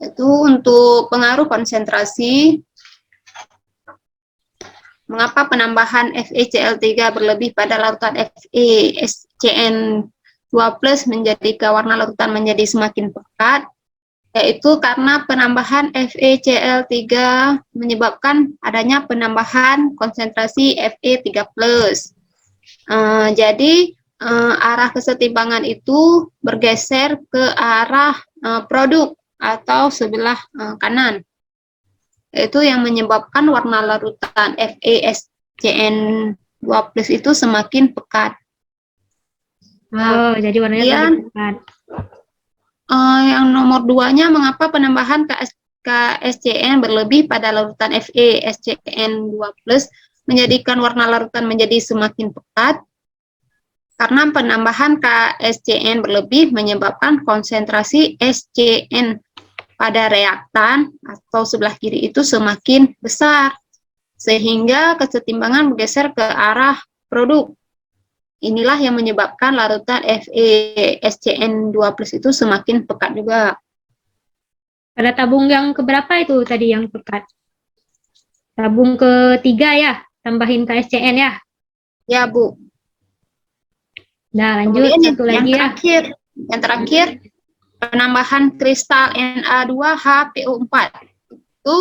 [SPEAKER 4] Itu untuk pengaruh konsentrasi
[SPEAKER 2] Mengapa penambahan FeCl3 berlebih pada larutan FeSCN2+ menjadikan warna larutan menjadi semakin pekat? Yaitu karena penambahan FeCl3 menyebabkan adanya penambahan konsentrasi Fe3+. Jadi arah kesetimbangan itu bergeser ke arah produk atau sebelah kanan. Itu yang menyebabkan warna larutan FeSCN2+ itu semakin pekat.
[SPEAKER 1] Oh, jadi warnanya lebih pekat.
[SPEAKER 2] Yang nomor 2-nya, mengapa penambahan KSCN berlebih pada larutan FeSCN2+ menjadikan warna larutan menjadi semakin pekat? Karena penambahan KSCN berlebih menyebabkan konsentrasi SCN pada reaktan atau sebelah kiri itu semakin besar, sehingga kesetimbangan bergeser ke arah produk. Inilah yang menyebabkan larutan FeSCN2+ itu semakin pekat juga.
[SPEAKER 1] Pada tabung yang keberapa itu tadi yang pekat? Tabung ketiga ya, tambahin KSCN ya?
[SPEAKER 2] Ya, Bu.
[SPEAKER 1] Nah, lanjut
[SPEAKER 2] Kemudian
[SPEAKER 1] satu lagi ya.
[SPEAKER 2] Yang terakhir, penambahan kristal Na2HPO4. Itu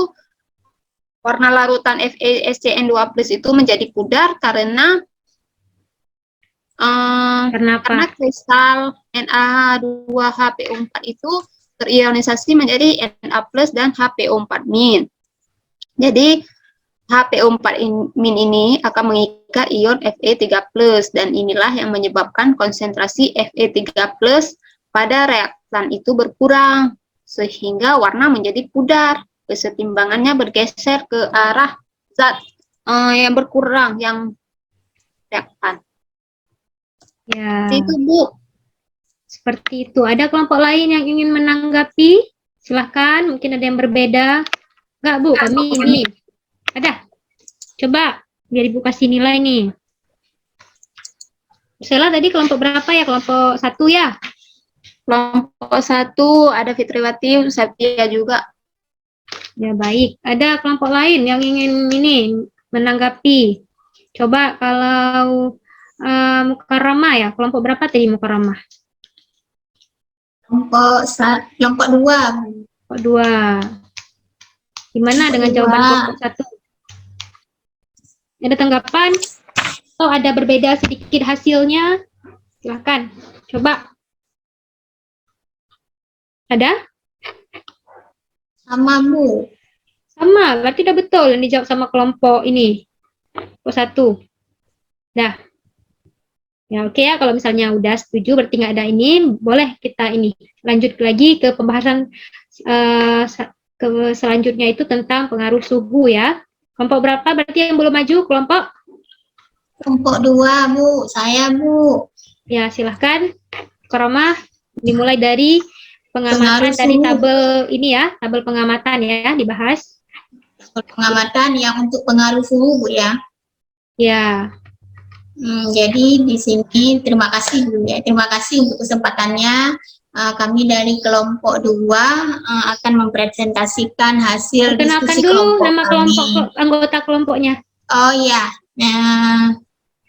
[SPEAKER 2] warna larutan FeSCN2+ itu menjadi pudar karena karena kristal Na2HPO4 itu terionisasi menjadi Na+ dan HPO4-. Jadi HPO4- ini akan mengikat ion Fe3+, dan inilah yang menyebabkan konsentrasi Fe3+ pada reaktan itu berkurang, sehingga warna menjadi pudar. Kesetimbangannya bergeser ke arah zat yang berkurang, yang reaktan.
[SPEAKER 1] Ya,
[SPEAKER 2] Itu, Bu.
[SPEAKER 1] seperti itu. Ada kelompok lain yang ingin menanggapi? Silahkan, mungkin ada yang berbeda. Enggak, Bu, kami ini. Ada. Coba, biar Ibu kasih nilai nih. Sheila tadi kelompok berapa ya? Kelompok 1 ya?
[SPEAKER 2] Kelompok 1 ada Fitriwati, Septia juga.
[SPEAKER 1] Ya, baik. Ada kelompok lain yang ingin ini menanggapi. Coba kalau Mukarramah ya, kelompok berapa tadi Mukarramah?
[SPEAKER 4] Kelompok 2.
[SPEAKER 1] Kelompok 2. Gimana dengan jawaban kelompok 1? Ada tanggapan? Atau ada berbeda sedikit hasilnya? Silahkan, coba. Ada?
[SPEAKER 4] Sama, Bu.
[SPEAKER 1] Sama, berarti udah betul yang dijawab sama kelompok ini. Kelompok 1. Dah. Ya, oke ya, kalau misalnya udah setuju berarti nggak ada ini, boleh kita ini lanjut lagi ke pembahasan selanjutnya itu tentang pengaruh suhu ya. Kelompok berapa berarti yang belum maju? Kelompok
[SPEAKER 4] 2, Bu. Saya, Bu.
[SPEAKER 1] Ya, silahkan. Koromah, dimulai dari pengamatan
[SPEAKER 4] Pengaruh
[SPEAKER 1] dari
[SPEAKER 4] suhu.
[SPEAKER 1] tabel ini ya, tabel pengamatan ya, dibahas.
[SPEAKER 4] Pengamatan yang untuk pengaruh suhu, Bu, ya.
[SPEAKER 1] Ya,
[SPEAKER 4] Jadi di sini terima kasih dulu ya. Terima kasih untuk kesempatannya. Kami dari kelompok 2 akan mempresentasikan hasil
[SPEAKER 1] perkenalkan
[SPEAKER 4] diskusi
[SPEAKER 1] dulu
[SPEAKER 4] kelompok
[SPEAKER 1] nama
[SPEAKER 4] kami.
[SPEAKER 1] anggota kelompoknya.
[SPEAKER 4] Oh ya,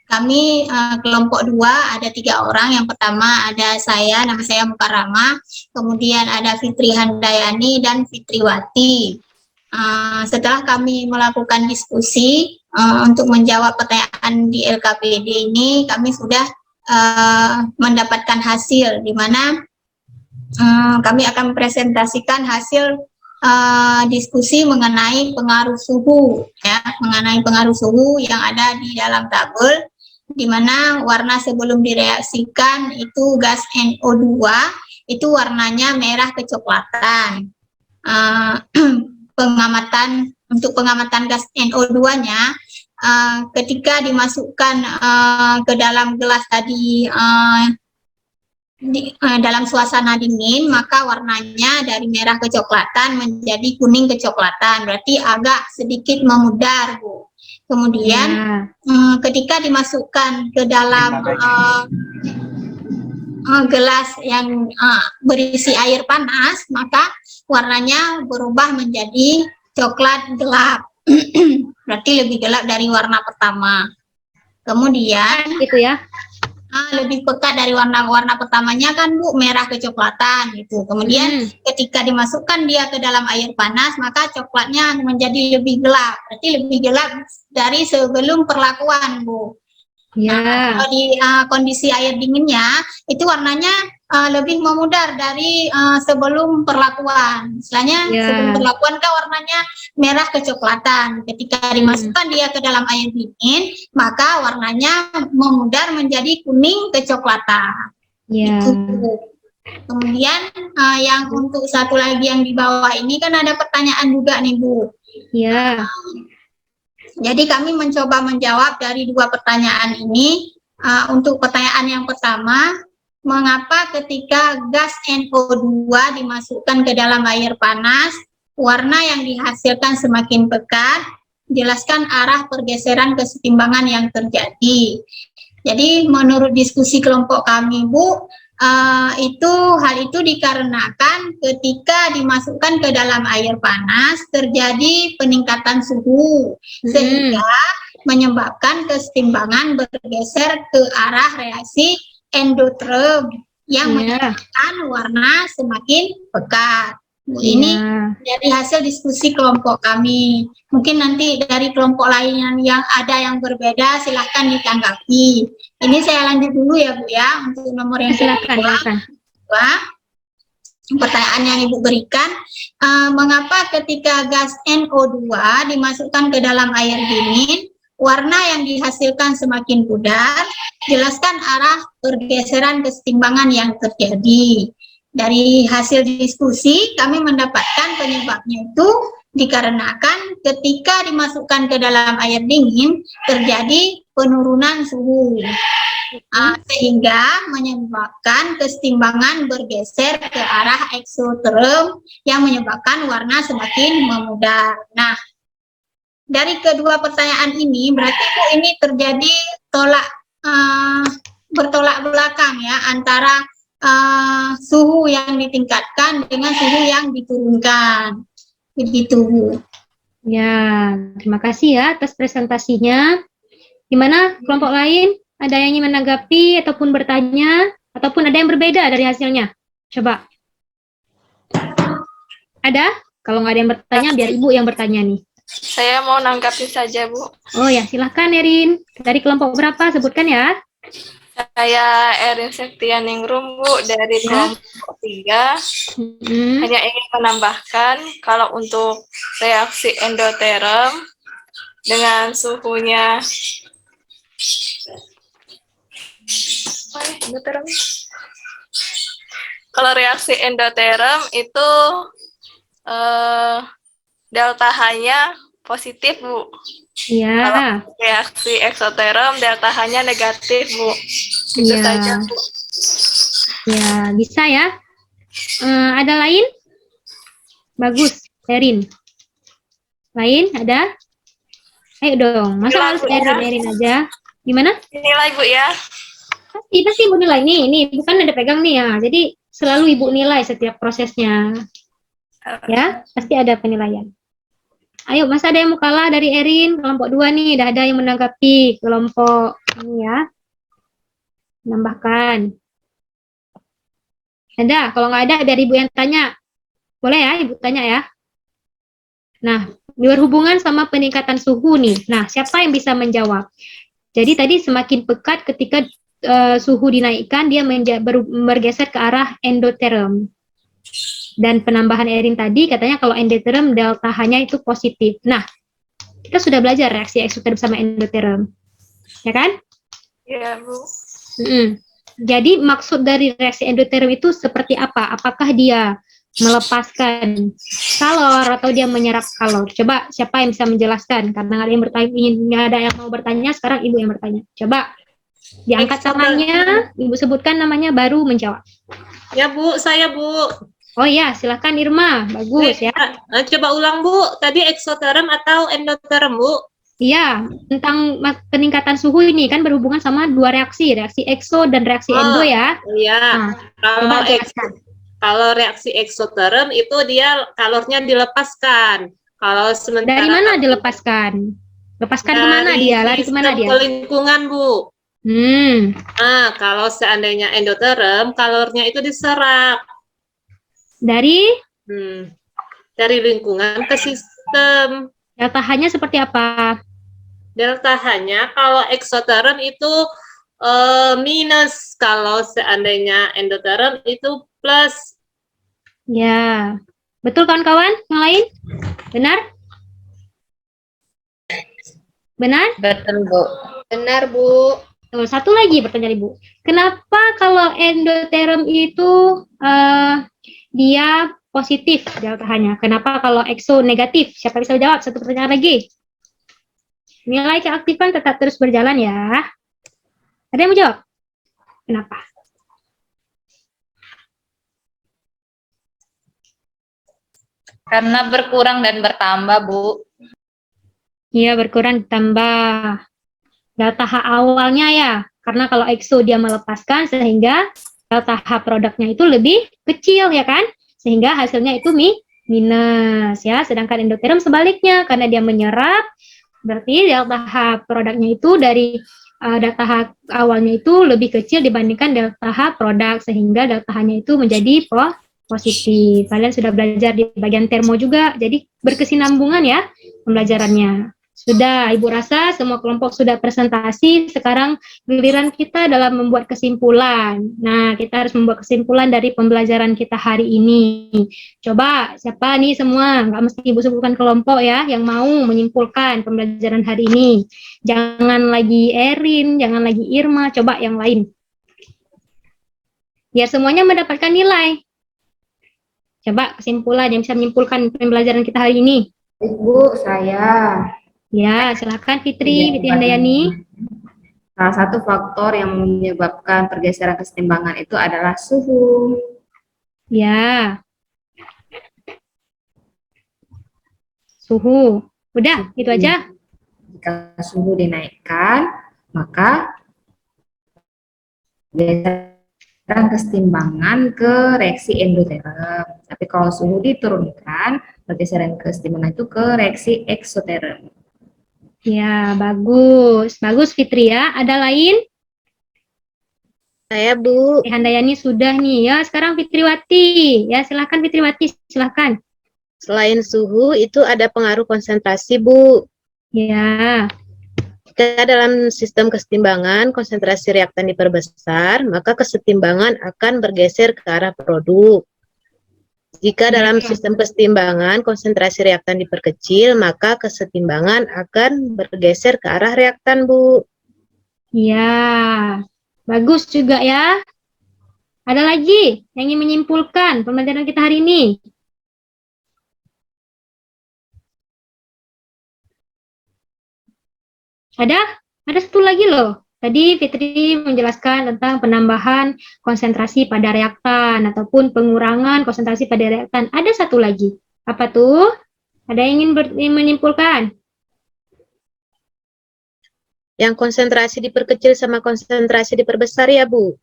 [SPEAKER 4] kami kelompok 2 ada 3 orang. Yang pertama ada saya, nama saya Mukarramah. Kemudian ada Fitri Handayani dan Fitriwati. Setelah kami melakukan diskusi untuk menjawab pertanyaan di LKPD ini, kami sudah mendapatkan hasil di mana kami akan presentasikan hasil diskusi mengenai pengaruh suhu, ya, mengenai pengaruh suhu yang ada di dalam tabel, di mana warna sebelum direaksikan itu gas NO2 itu warnanya merah kecoklatan. Untuk pengamatan gas NO2-nya, ketika dimasukkan ke dalam gelas tadi dalam suasana dingin, maka warnanya dari merah kecoklatan menjadi kuning kecoklatan, berarti agak sedikit memudar, Bu. Kemudian ketika dimasukkan ke dalam gelas yang berisi air panas, maka warnanya berubah menjadi coklat gelap. berarti lebih gelap dari warna pertama. Kemudian
[SPEAKER 1] Gitu ya.
[SPEAKER 4] lebih pekat dari warna pertamanya kan Bu, merah kecoklatan gitu. Kemudian ketika dimasukkan dia ke dalam air panas, maka coklatnya menjadi lebih gelap. Berarti lebih gelap dari sebelum perlakuan Bu.
[SPEAKER 1] Ya.
[SPEAKER 4] Kalau di kondisi air dinginnya itu warnanya lebih memudar dari sebelum perlakuan. Misalnya sebelum perlakuan kan warnanya merah kecoklatan. Ketika dimasukkan dia ke dalam air dingin, maka warnanya memudar menjadi kuning kecoklatan.
[SPEAKER 1] Ya.
[SPEAKER 4] Itu. Kemudian yang untuk satu lagi yang di bawah ini kan ada pertanyaan juga nih Bu.
[SPEAKER 1] Ya.
[SPEAKER 4] Jadi kami mencoba menjawab dari dua pertanyaan ini. Untuk pertanyaan yang pertama, mengapa ketika gas NO2 dimasukkan ke dalam air panas, warna yang dihasilkan semakin pekat? Jelaskan arah pergeseran kesetimbangan yang terjadi. Jadi menurut diskusi kelompok kami, Bu, hal itu dikarenakan ketika dimasukkan ke dalam air panas terjadi peningkatan suhu sehingga menyebabkan kesetimbangan bergeser ke arah reaksi endoterm yang menyebabkan warna semakin pekat. Ini dari hasil diskusi kelompok kami. Mungkin nanti dari kelompok lain yang ada yang berbeda silahkan ditanggapi. Ini saya lanjut dulu ya Bu ya untuk nomor yang
[SPEAKER 1] silakan.
[SPEAKER 4] Pertanyaan yang Ibu berikan, mengapa ketika gas NO2 dimasukkan ke dalam air dingin, warna yang dihasilkan semakin pudar? Jelaskan arah pergeseran kesetimbangan yang terjadi. Dari hasil diskusi, kami mendapatkan penyebabnya itu dikarenakan ketika dimasukkan ke dalam air dingin, terjadi penurunan suhu. Sehingga menyebabkan kesetimbangan bergeser ke arah eksoterm yang menyebabkan warna semakin memudar. Nah, dari kedua pertanyaan ini, berarti Bu ini terjadi bertolak belakang ya antara suhu yang ditingkatkan dengan suhu yang diturunkan. Begitu Bu.
[SPEAKER 1] Ya, terima kasih ya atas presentasinya. Gimana kelompok lain? Ada yang ingin menanggapi ataupun bertanya? Ataupun ada yang berbeda dari hasilnya? Coba. Ada? Kalau nggak ada yang bertanya, biar Ibu yang bertanya nih.
[SPEAKER 3] Saya mau nanggapi saja, Bu.
[SPEAKER 1] Oh ya, silahkan Erin. Dari kelompok berapa? Sebutkan ya.
[SPEAKER 3] Saya Erin Septianingrum, Bu, dari kelompok 3. Hanya ingin menambahkan, kalau untuk reaksi endoterm dengan suhunya kalau reaksi endoterm itu delta H-nya positif, Bu.
[SPEAKER 1] Iya.
[SPEAKER 3] Kalau reaksi eksoterm delta H-nya negatif, Bu. Itu saja, Bu.
[SPEAKER 1] Ya, bisa ya. Ada lain? Bagus, Erin. Lain ada? Ayo dong, masa harus Erin aja? Gimana?
[SPEAKER 3] Nilai, Bu, ya.
[SPEAKER 1] Pasti Ibu nilai nih bukan ada pegang nih ya. Jadi selalu Ibu nilai setiap prosesnya. Ya, pasti ada penilaian. Ayo, masa ada yang mau kalah dari Erin? Kelompok 2 nih, udah ada yang menanggapi kelompok ini ya. Menambahkan. Ada, kalau nggak ada biar Ibu yang tanya. Boleh ya, Ibu tanya ya. Nah, berhubungan sama peningkatan suhu nih. Nah, siapa yang bisa menjawab? Jadi tadi semakin pekat ketika suhu dinaikkan, dia bergeser ke arah endoterm. Dan penambahan Erin tadi katanya kalau endoterm delta H-nya itu positif. Nah, kita sudah belajar reaksi eksoterm sama endoterm. Ya kan?
[SPEAKER 3] Iya, Bu.
[SPEAKER 1] Jadi maksud dari reaksi endoterm itu seperti apa? Apakah dia melepaskan kalor atau dia menyerap kalor? Coba siapa yang bisa menjelaskan? Karena ada yang nggak ada yang mau bertanya, sekarang Ibu yang bertanya. Coba diangkat tangannya, Ibu sebutkan namanya baru menjawab.
[SPEAKER 7] Ya Bu, saya Bu.
[SPEAKER 1] Oh ya, silakan Irma, bagus ya.
[SPEAKER 7] Coba ulang Bu, tadi eksoterm atau endoterm Bu?
[SPEAKER 1] Iya, tentang peningkatan suhu ini kan berhubungan sama dua reaksi ekso dan reaksi endo ya.
[SPEAKER 7] Iya.
[SPEAKER 1] Nah,
[SPEAKER 7] kalau reaksi eksoterm itu dia kalornya dilepaskan. Kalau sementara
[SPEAKER 1] dari mana dilepaskan? Lepaskan kemana dia? Lari kemana
[SPEAKER 7] sistem
[SPEAKER 1] dia?
[SPEAKER 7] ke lingkungan, Bu. Nah, kalau seandainya endoterm, kalornya itu diserap
[SPEAKER 1] Dari
[SPEAKER 7] dari lingkungan ke sistem.
[SPEAKER 1] delta H-nya seperti apa?
[SPEAKER 7] Delta H-nya kalau eksoterm itu minus, kalau seandainya endoterm itu plus.
[SPEAKER 1] Ya, betul kawan-kawan yang lain? Benar? Benar?
[SPEAKER 5] Betul, Bu.
[SPEAKER 2] Benar, Bu.
[SPEAKER 1] Tuh, satu lagi pertanyaan Ibu. Kenapa kalau endoterm itu dia positif delta H-nya? Kenapa kalau exo negatif? Siapa bisa jawab? Satu pertanyaan lagi. Nilai keaktifan tetap terus berjalan ya. Ada yang mau jawab? Kenapa?
[SPEAKER 5] Karena berkurang dan bertambah, Bu.
[SPEAKER 1] Iya, berkurang ditambah delta H awalnya ya. Karena kalau exo dia melepaskan sehingga delta H produknya itu lebih kecil ya kan? Sehingga hasilnya itu minus ya. Sedangkan endoterm sebaliknya karena dia menyerap berarti delta H produknya itu dari delta H awalnya itu lebih kecil dibandingkan delta H produk sehingga delta H-nya itu menjadi positif. Kalian sudah belajar di bagian termo juga, jadi berkesinambungan ya pembelajarannya. Sudah, Ibu rasa semua kelompok sudah presentasi, sekarang giliran kita dalam membuat kesimpulan. Nah, kita harus membuat kesimpulan dari pembelajaran kita hari ini. Coba, siapa nih semua, nggak mesti Ibu sebutkan kelompok ya, yang mau menyimpulkan pembelajaran hari ini. Jangan lagi Erin, jangan lagi Irma, coba yang lain. Biar semuanya mendapatkan nilai. Coba kesimpulan yang bisa menyimpulkan pembelajaran kita hari ini.
[SPEAKER 2] Ibu, saya.
[SPEAKER 1] Ya, silakan Fitri Handayani.
[SPEAKER 2] Salah satu faktor yang menyebabkan pergeseran kesetimbangan itu adalah suhu.
[SPEAKER 1] Ya. Suhu. Udah, itu aja.
[SPEAKER 2] Jika suhu dinaikkan, maka pergeseran kesetimbangan ke reaksi endoterm. Tapi kalau suhu diturunkan, pergeseran kesetimbangan itu ke reaksi eksoterm.
[SPEAKER 1] Ya, bagus. Bagus Fitri ya. Ada lain?
[SPEAKER 6] Saya, Bu.
[SPEAKER 1] Handayani sudah nih ya. Sekarang Fitriwati. Ya, silakan Fitriwati, silakan.
[SPEAKER 6] Selain suhu, itu ada pengaruh konsentrasi, Bu.
[SPEAKER 1] Ya.
[SPEAKER 6] Jika dalam sistem kesetimbangan konsentrasi reaktan diperbesar, maka kesetimbangan akan bergeser ke arah produk. Jika dalam sistem kesetimbangan konsentrasi reaktan diperkecil, maka kesetimbangan akan bergeser ke arah reaktan, Bu.
[SPEAKER 1] Ya, bagus juga ya. Ada lagi yang ingin menyimpulkan pembelajaran kita hari ini? Ada? Ada satu lagi loh. Tadi Fitri menjelaskan tentang penambahan konsentrasi pada reaktan ataupun pengurangan konsentrasi pada reaktan. Ada satu lagi. Apa tuh? Ada yang ingin menyimpulkan?
[SPEAKER 6] Yang konsentrasi diperkecil sama konsentrasi diperbesar ya, Bu?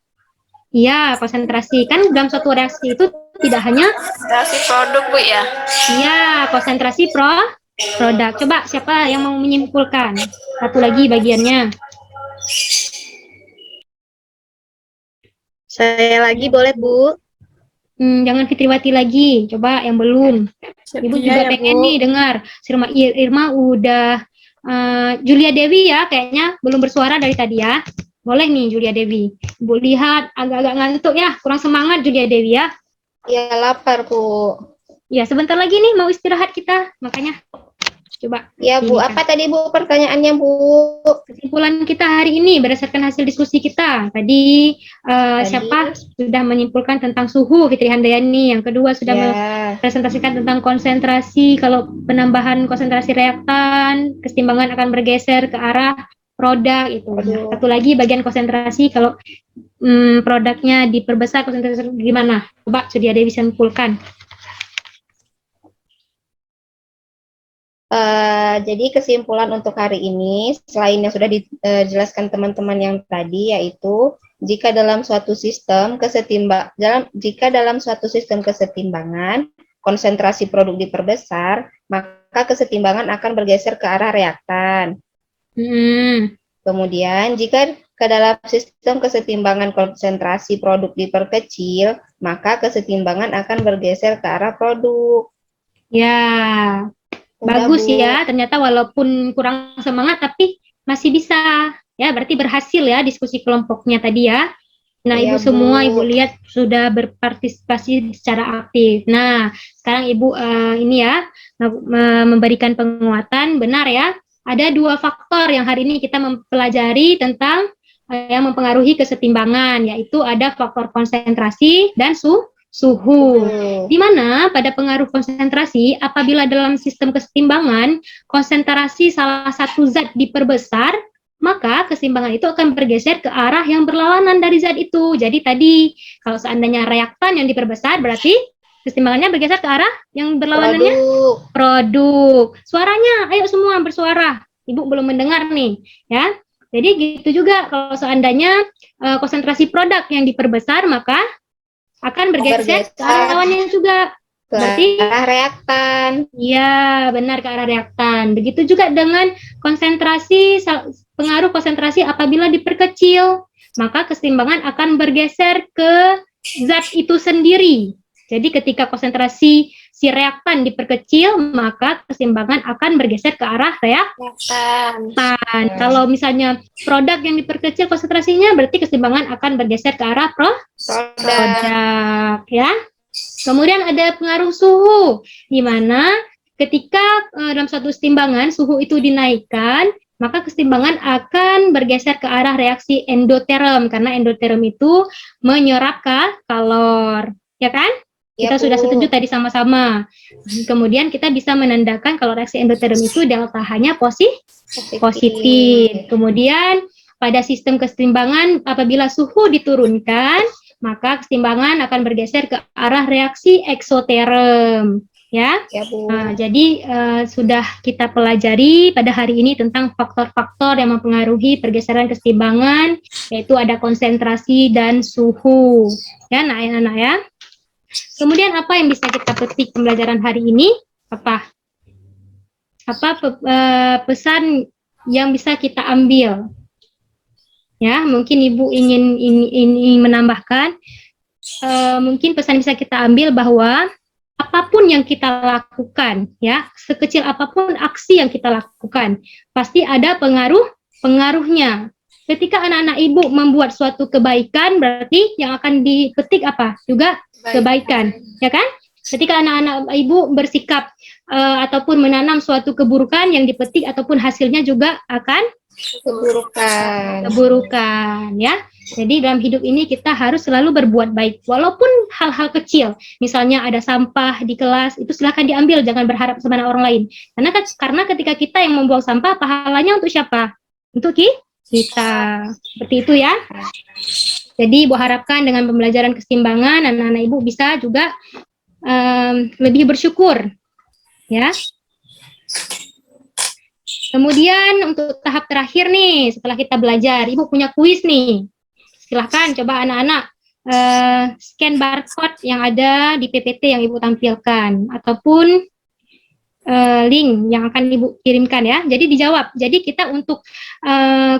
[SPEAKER 1] Iya, konsentrasi. Kan dalam suatu reaksi itu tidak hanya
[SPEAKER 3] Konsentrasi produk, Bu ya?
[SPEAKER 1] iya, konsentrasi produk. Coba siapa yang mau menyimpulkan? Satu lagi bagiannya.
[SPEAKER 6] Saya lagi boleh, Bu?
[SPEAKER 1] Jangan Fitriwati lagi. Coba yang belum. Ibu juga pengen nih dengar. Irma udah. Julia Dewi ya, kayaknya belum bersuara dari tadi ya. Boleh nih Julia Dewi. Ibu lihat agak-agak ngantuk ya. Kurang semangat Julia Dewi ya.
[SPEAKER 2] Ya, lapar, Bu.
[SPEAKER 1] Ya, sebentar lagi nih mau istirahat kita. Makanya coba.
[SPEAKER 2] Ya, Bu. Apa tadi, Bu, pertanyaannya, Bu?
[SPEAKER 1] Kesimpulan kita hari ini berdasarkan hasil diskusi kita. Tadi siapa sudah menyimpulkan tentang suhu, Fitri Handayani. Yang kedua sudah mempresentasikan tentang konsentrasi. Kalau penambahan konsentrasi reaktan, kesetimbangan akan bergeser ke arah produk itu. Nah, satu lagi bagian konsentrasi kalau produknya diperbesar konsentrasi gimana? Coba Sudia Dewi simpulkan.
[SPEAKER 2] Jadi kesimpulan untuk hari ini, selain yang sudah dijelaskan teman-teman yang tadi, yaitu jika dalam suatu sistem kesetimbangan konsentrasi produk diperbesar, maka kesetimbangan akan bergeser ke arah reaktan.
[SPEAKER 1] Hmm.
[SPEAKER 6] Kemudian, jika ke dalam sistem kesetimbangan konsentrasi produk diperkecil, maka kesetimbangan akan bergeser ke arah produk.
[SPEAKER 1] Ya,
[SPEAKER 6] Udah,
[SPEAKER 1] bagus
[SPEAKER 6] Bu.
[SPEAKER 1] ya. Ternyata walaupun kurang semangat tapi masih bisa. Ya, berarti berhasil ya diskusi kelompoknya tadi ya. Nah,
[SPEAKER 6] Iya,
[SPEAKER 1] Ibu semua,
[SPEAKER 6] Bu.
[SPEAKER 1] Ibu lihat sudah berpartisipasi secara aktif. Nah, sekarang Ibu ini ya, memberikan penguatan, benar ya. Ada 2 faktor yang hari ini kita mempelajari tentang yang mempengaruhi kesetimbangan, yaitu ada faktor konsentrasi dan suhu. Di mana pada pengaruh konsentrasi, apabila dalam sistem kesetimbangan, konsentrasi salah satu zat diperbesar, maka keseimbangan itu akan bergeser ke arah yang berlawanan dari zat itu. Jadi tadi, kalau seandainya reaktan yang diperbesar, berarti keseimbangannya bergeser ke arah yang berlawanannya produk. Suaranya, ayo semua bersuara. Ibu belum mendengar nih, ya. Jadi gitu juga kalau seandainya konsentrasi produk yang diperbesar, maka akan bergeser ke arah lawannya juga. Berarti
[SPEAKER 6] ke arah reaktan.
[SPEAKER 1] Iya, benar, ke arah reaktan. Begitu juga dengan konsentrasi, pengaruh konsentrasi apabila diperkecil, maka keseimbangan akan bergeser ke zat itu sendiri. Jadi ketika konsentrasi si reaktan diperkecil, maka keseimbangan akan bergeser ke arah reaktan. Kalau misalnya produk yang diperkecil konsentrasinya, berarti keseimbangan akan bergeser ke arah produk, ya. Kemudian ada pengaruh suhu, di mana ketika dalam suatu keseimbangan suhu itu dinaikkan, maka keseimbangan akan bergeser ke arah reaksi endoterm, karena endoterm itu menyerap kalor, ya kan? Kita sudah setuju tadi sama-sama. Kemudian kita bisa menandakan kalau reaksi endoterm itu delta H-nya positif. Kemudian pada sistem keseimbangan apabila suhu diturunkan, maka keseimbangan akan bergeser ke arah reaksi eksoterm. Ya, Bu. Nah, jadi sudah kita pelajari pada hari ini tentang faktor-faktor yang mempengaruhi pergeseran keseimbangan, yaitu ada konsentrasi dan suhu. Ya, anak-anak ya. Kemudian apa yang bisa kita petik pembelajaran hari ini? Apa pesan yang bisa kita ambil? Ya, mungkin Ibu ingin menambahkan, mungkin pesan bisa kita ambil bahwa apapun yang kita lakukan, ya, sekecil apapun aksi yang kita lakukan, pasti ada pengaruhnya. Ketika anak-anak Ibu membuat suatu kebaikan, berarti yang akan dipetik apa? Juga kebaikan, ya kan? Ketika anak-anak Ibu bersikap ataupun menanam suatu keburukan, yang dipetik ataupun hasilnya juga akan keburukan, ya. Jadi dalam hidup ini kita harus selalu berbuat baik, walaupun hal-hal kecil. Misalnya ada sampah di kelas, itu silakan diambil, jangan berharap kepada orang lain. Karena ketika kita yang membuang sampah, pahalanya untuk siapa? Untuk kita. Seperti itu ya. Jadi Ibu harapkan dengan pembelajaran keseimbangan, anak-anak Ibu bisa juga lebih bersyukur, ya. Kemudian untuk tahap terakhir nih, setelah kita belajar, Ibu punya kuis nih. Silahkan coba anak-anak scan barcode yang ada di PPT yang Ibu tampilkan, ataupun link yang akan Ibu kirimkan ya. Jadi dijawab. Jadi kita untuk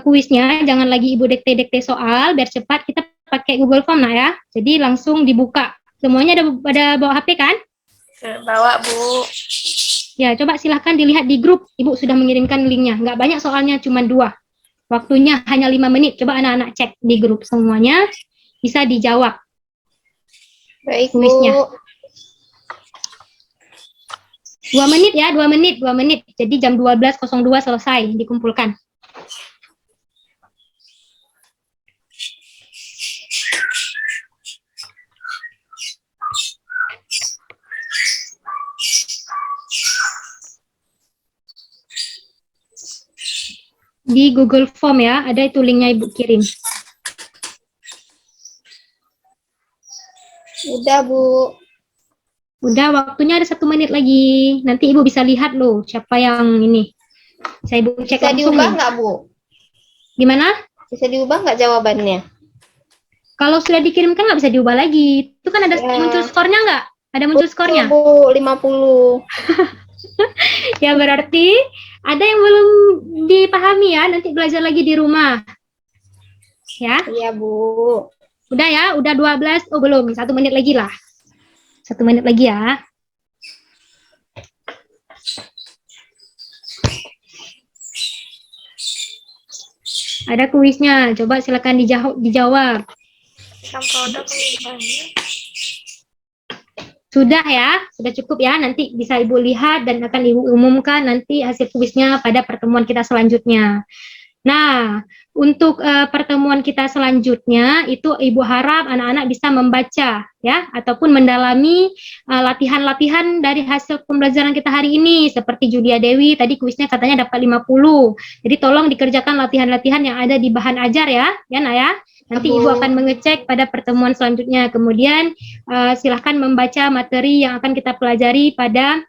[SPEAKER 1] kuisnya jangan lagi Ibu dikte-dikte soal, biar cepat kita pakai Google Form ya. Jadi langsung dibuka. Semuanya ada bawa HP kan?
[SPEAKER 3] Bawa, Bu.
[SPEAKER 1] Ya, coba silahkan dilihat di grup. Ibu sudah mengirimkan linknya. Nggak banyak soalnya, cuma 2. Waktunya hanya 5 menit. Coba anak-anak cek di grup semuanya. Bisa dijawab.
[SPEAKER 6] Baik,
[SPEAKER 1] kuisnya.
[SPEAKER 6] Bu.
[SPEAKER 1] 2 menit ya, 2 menit. Jadi jam 12.02 selesai dikumpulkan. Di Google Form ya, ada itu linknya Ibu kirim.
[SPEAKER 6] Udah, Bu.
[SPEAKER 1] Udah, waktunya ada 1 menit lagi. Nanti Ibu bisa lihat loh siapa yang ini. Saya Ibu cek
[SPEAKER 6] bisa
[SPEAKER 1] langsung.
[SPEAKER 6] Diubah
[SPEAKER 1] nih.
[SPEAKER 6] nggak, Bu?
[SPEAKER 1] Gimana?
[SPEAKER 6] Bisa diubah nggak jawabannya?
[SPEAKER 1] Kalau sudah dikirimkan nggak bisa diubah lagi. Itu kan ada muncul skornya nggak? Ada muncul skornya?
[SPEAKER 6] Bu, 50.
[SPEAKER 1] Ya berarti Ada yang belum dipahami ya, nanti belajar lagi di rumah. Ya.
[SPEAKER 4] Iya, Bu.
[SPEAKER 1] Udah ya, udah 12. Oh, belum. 1 menit lagi lah. 1 menit lagi ya. Ada kuisnya. Coba silakan dijawab.
[SPEAKER 3] Yang produk banyak.
[SPEAKER 1] Sudah ya, sudah cukup ya. Nanti bisa Ibu lihat dan akan Ibu umumkan nanti hasil kuisnya pada pertemuan kita selanjutnya. Nah, untuk pertemuan kita selanjutnya itu Ibu harap anak-anak bisa membaca ya ataupun mendalami latihan-latihan dari hasil pembelajaran kita hari ini seperti Julia Dewi tadi kuisnya katanya dapat 50. Jadi tolong dikerjakan latihan-latihan yang ada di bahan ajar ya Nak ya. Nanti Ibu akan mengecek pada pertemuan selanjutnya. Kemudian silahkan membaca materi yang akan kita pelajari pada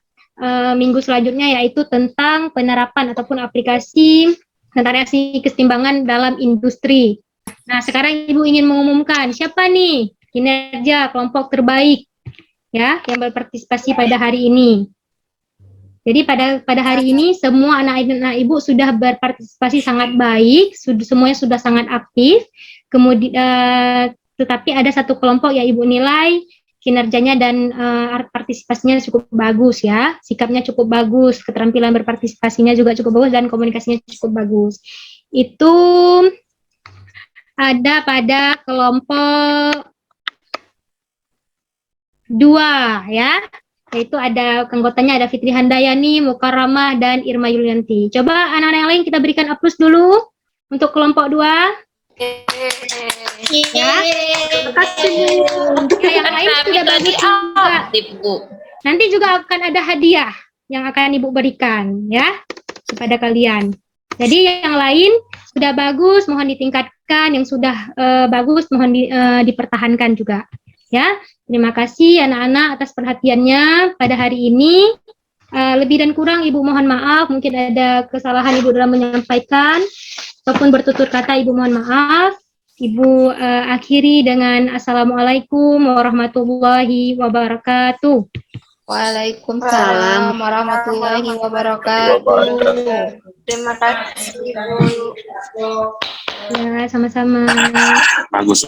[SPEAKER 1] minggu selanjutnya yaitu tentang penerapan ataupun aplikasi tentang reaksi kesetimbangan dalam industri. Nah, sekarang Ibu ingin mengumumkan siapa nih kinerja kelompok terbaik ya yang berpartisipasi pada hari ini. Jadi pada hari ini semua anak-anak Ibu sudah berpartisipasi sangat baik, semuanya sudah sangat aktif. Kemudian tetapi ada satu kelompok yang Ibu nilai kinerjanya dan partisipasinya cukup bagus ya, sikapnya cukup bagus, keterampilan berpartisipasinya juga cukup bagus dan komunikasinya cukup bagus. Itu ada pada kelompok 2 ya. Yaitu ada anggotanya ada Fitri Handayani, Mukarramah, dan Irma Yulianti. Coba anak-anak yang lain kita berikan aplaus dulu untuk kelompok 2. Ya, terima kasih Bu. Ya, yang lain sudah bagus juga. Nanti juga akan ada hadiah yang akan Ibu berikan ya kepada kalian. Jadi yang lain sudah bagus, mohon ditingkatkan. Yang sudah bagus, mohon dipertahankan juga. Ya, terima kasih anak-anak atas perhatiannya pada hari ini. Lebih dan kurang Ibu mohon maaf, mungkin ada kesalahan Ibu dalam menyampaikan ataupun bertutur kata Ibu mohon maaf. Ibu akhiri dengan Assalamualaikum warahmatullahi wabarakatuh.
[SPEAKER 2] Waalaikumsalam warahmatullahi wabarakatuh.
[SPEAKER 3] Terima kasih, Bu.
[SPEAKER 1] Ya, sama-sama.
[SPEAKER 8] Bagus.